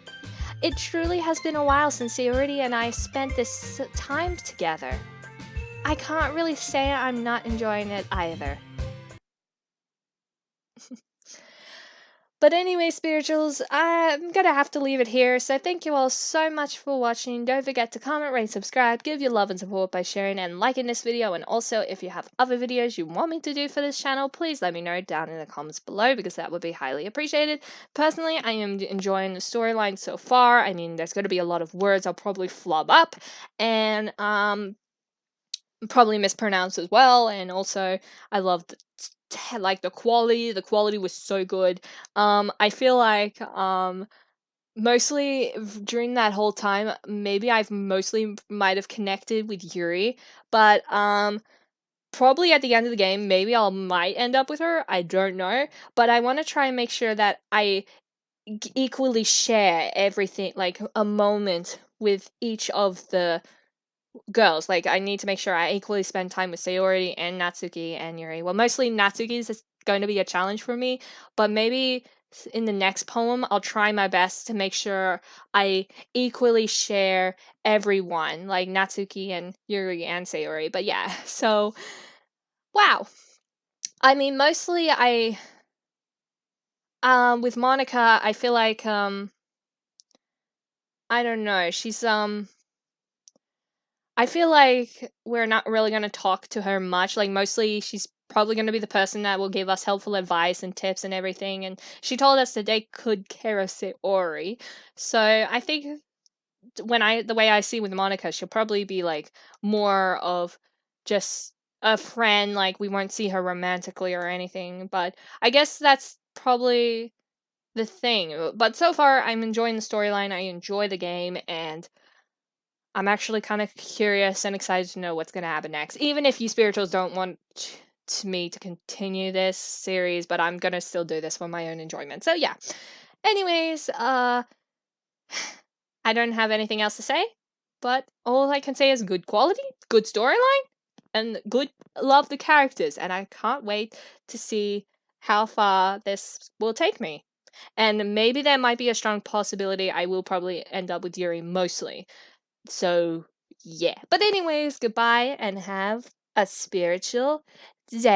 It truly has been a while since Sayori and I spent this time together. I can't really say I'm not enjoying it either. But anyway, spirituals, I'm gonna have to leave it here. So thank you all so much for watching. Don't forget to comment, rate, subscribe, give your love and support by sharing and liking this video. And also, if you have other videos you want me to do for this channel, please let me know down in the comments below because that would be highly appreciated. Personally, I am enjoying the storyline so far. I mean, there's going to be a lot of words I'll probably flub up and probably mispronounce as well. And also, I love like the quality was so good. I feel like mostly during that whole time maybe I've mostly might have connected with Yuri, but probably at the end of the game maybe I might end up with her, I don't know, but I want to try and make sure that I equally share everything, like a moment with each of the girls. Like, I need to make sure I equally spend time with Sayori and Natsuki and Yuri. Well, mostly Natsuki is going to be a challenge for me, but maybe in the next poem, I'll try my best to make sure I equally share everyone, like Natsuki and Yuri and Sayori. But yeah, so wow. I mean, mostly with Monika, I feel like I don't know. I feel like we're not really going to talk to her much. Like, mostly she's probably going to be the person that will give us helpful advice and tips and everything. And she told us that they could care of Sayori. So I think the way I see with Monika, she'll probably be like more of just a friend. Like, we won't see her romantically or anything. But I guess that's probably the thing. But so far, I'm enjoying the storyline. I enjoy the game. And I'm actually kind of curious and excited to know what's going to happen next. Even if you spirituals don't want me to continue this series, but I'm going to still do this for my own enjoyment. So yeah. Anyways, I don't have anything else to say, but all I can say is good quality, good storyline, and good love the characters, and I can't wait to see how far this will take me. And maybe there might be a strong possibility I will probably end up with Yuri mostly. So, yeah. But anyways, goodbye and have a spiritual day.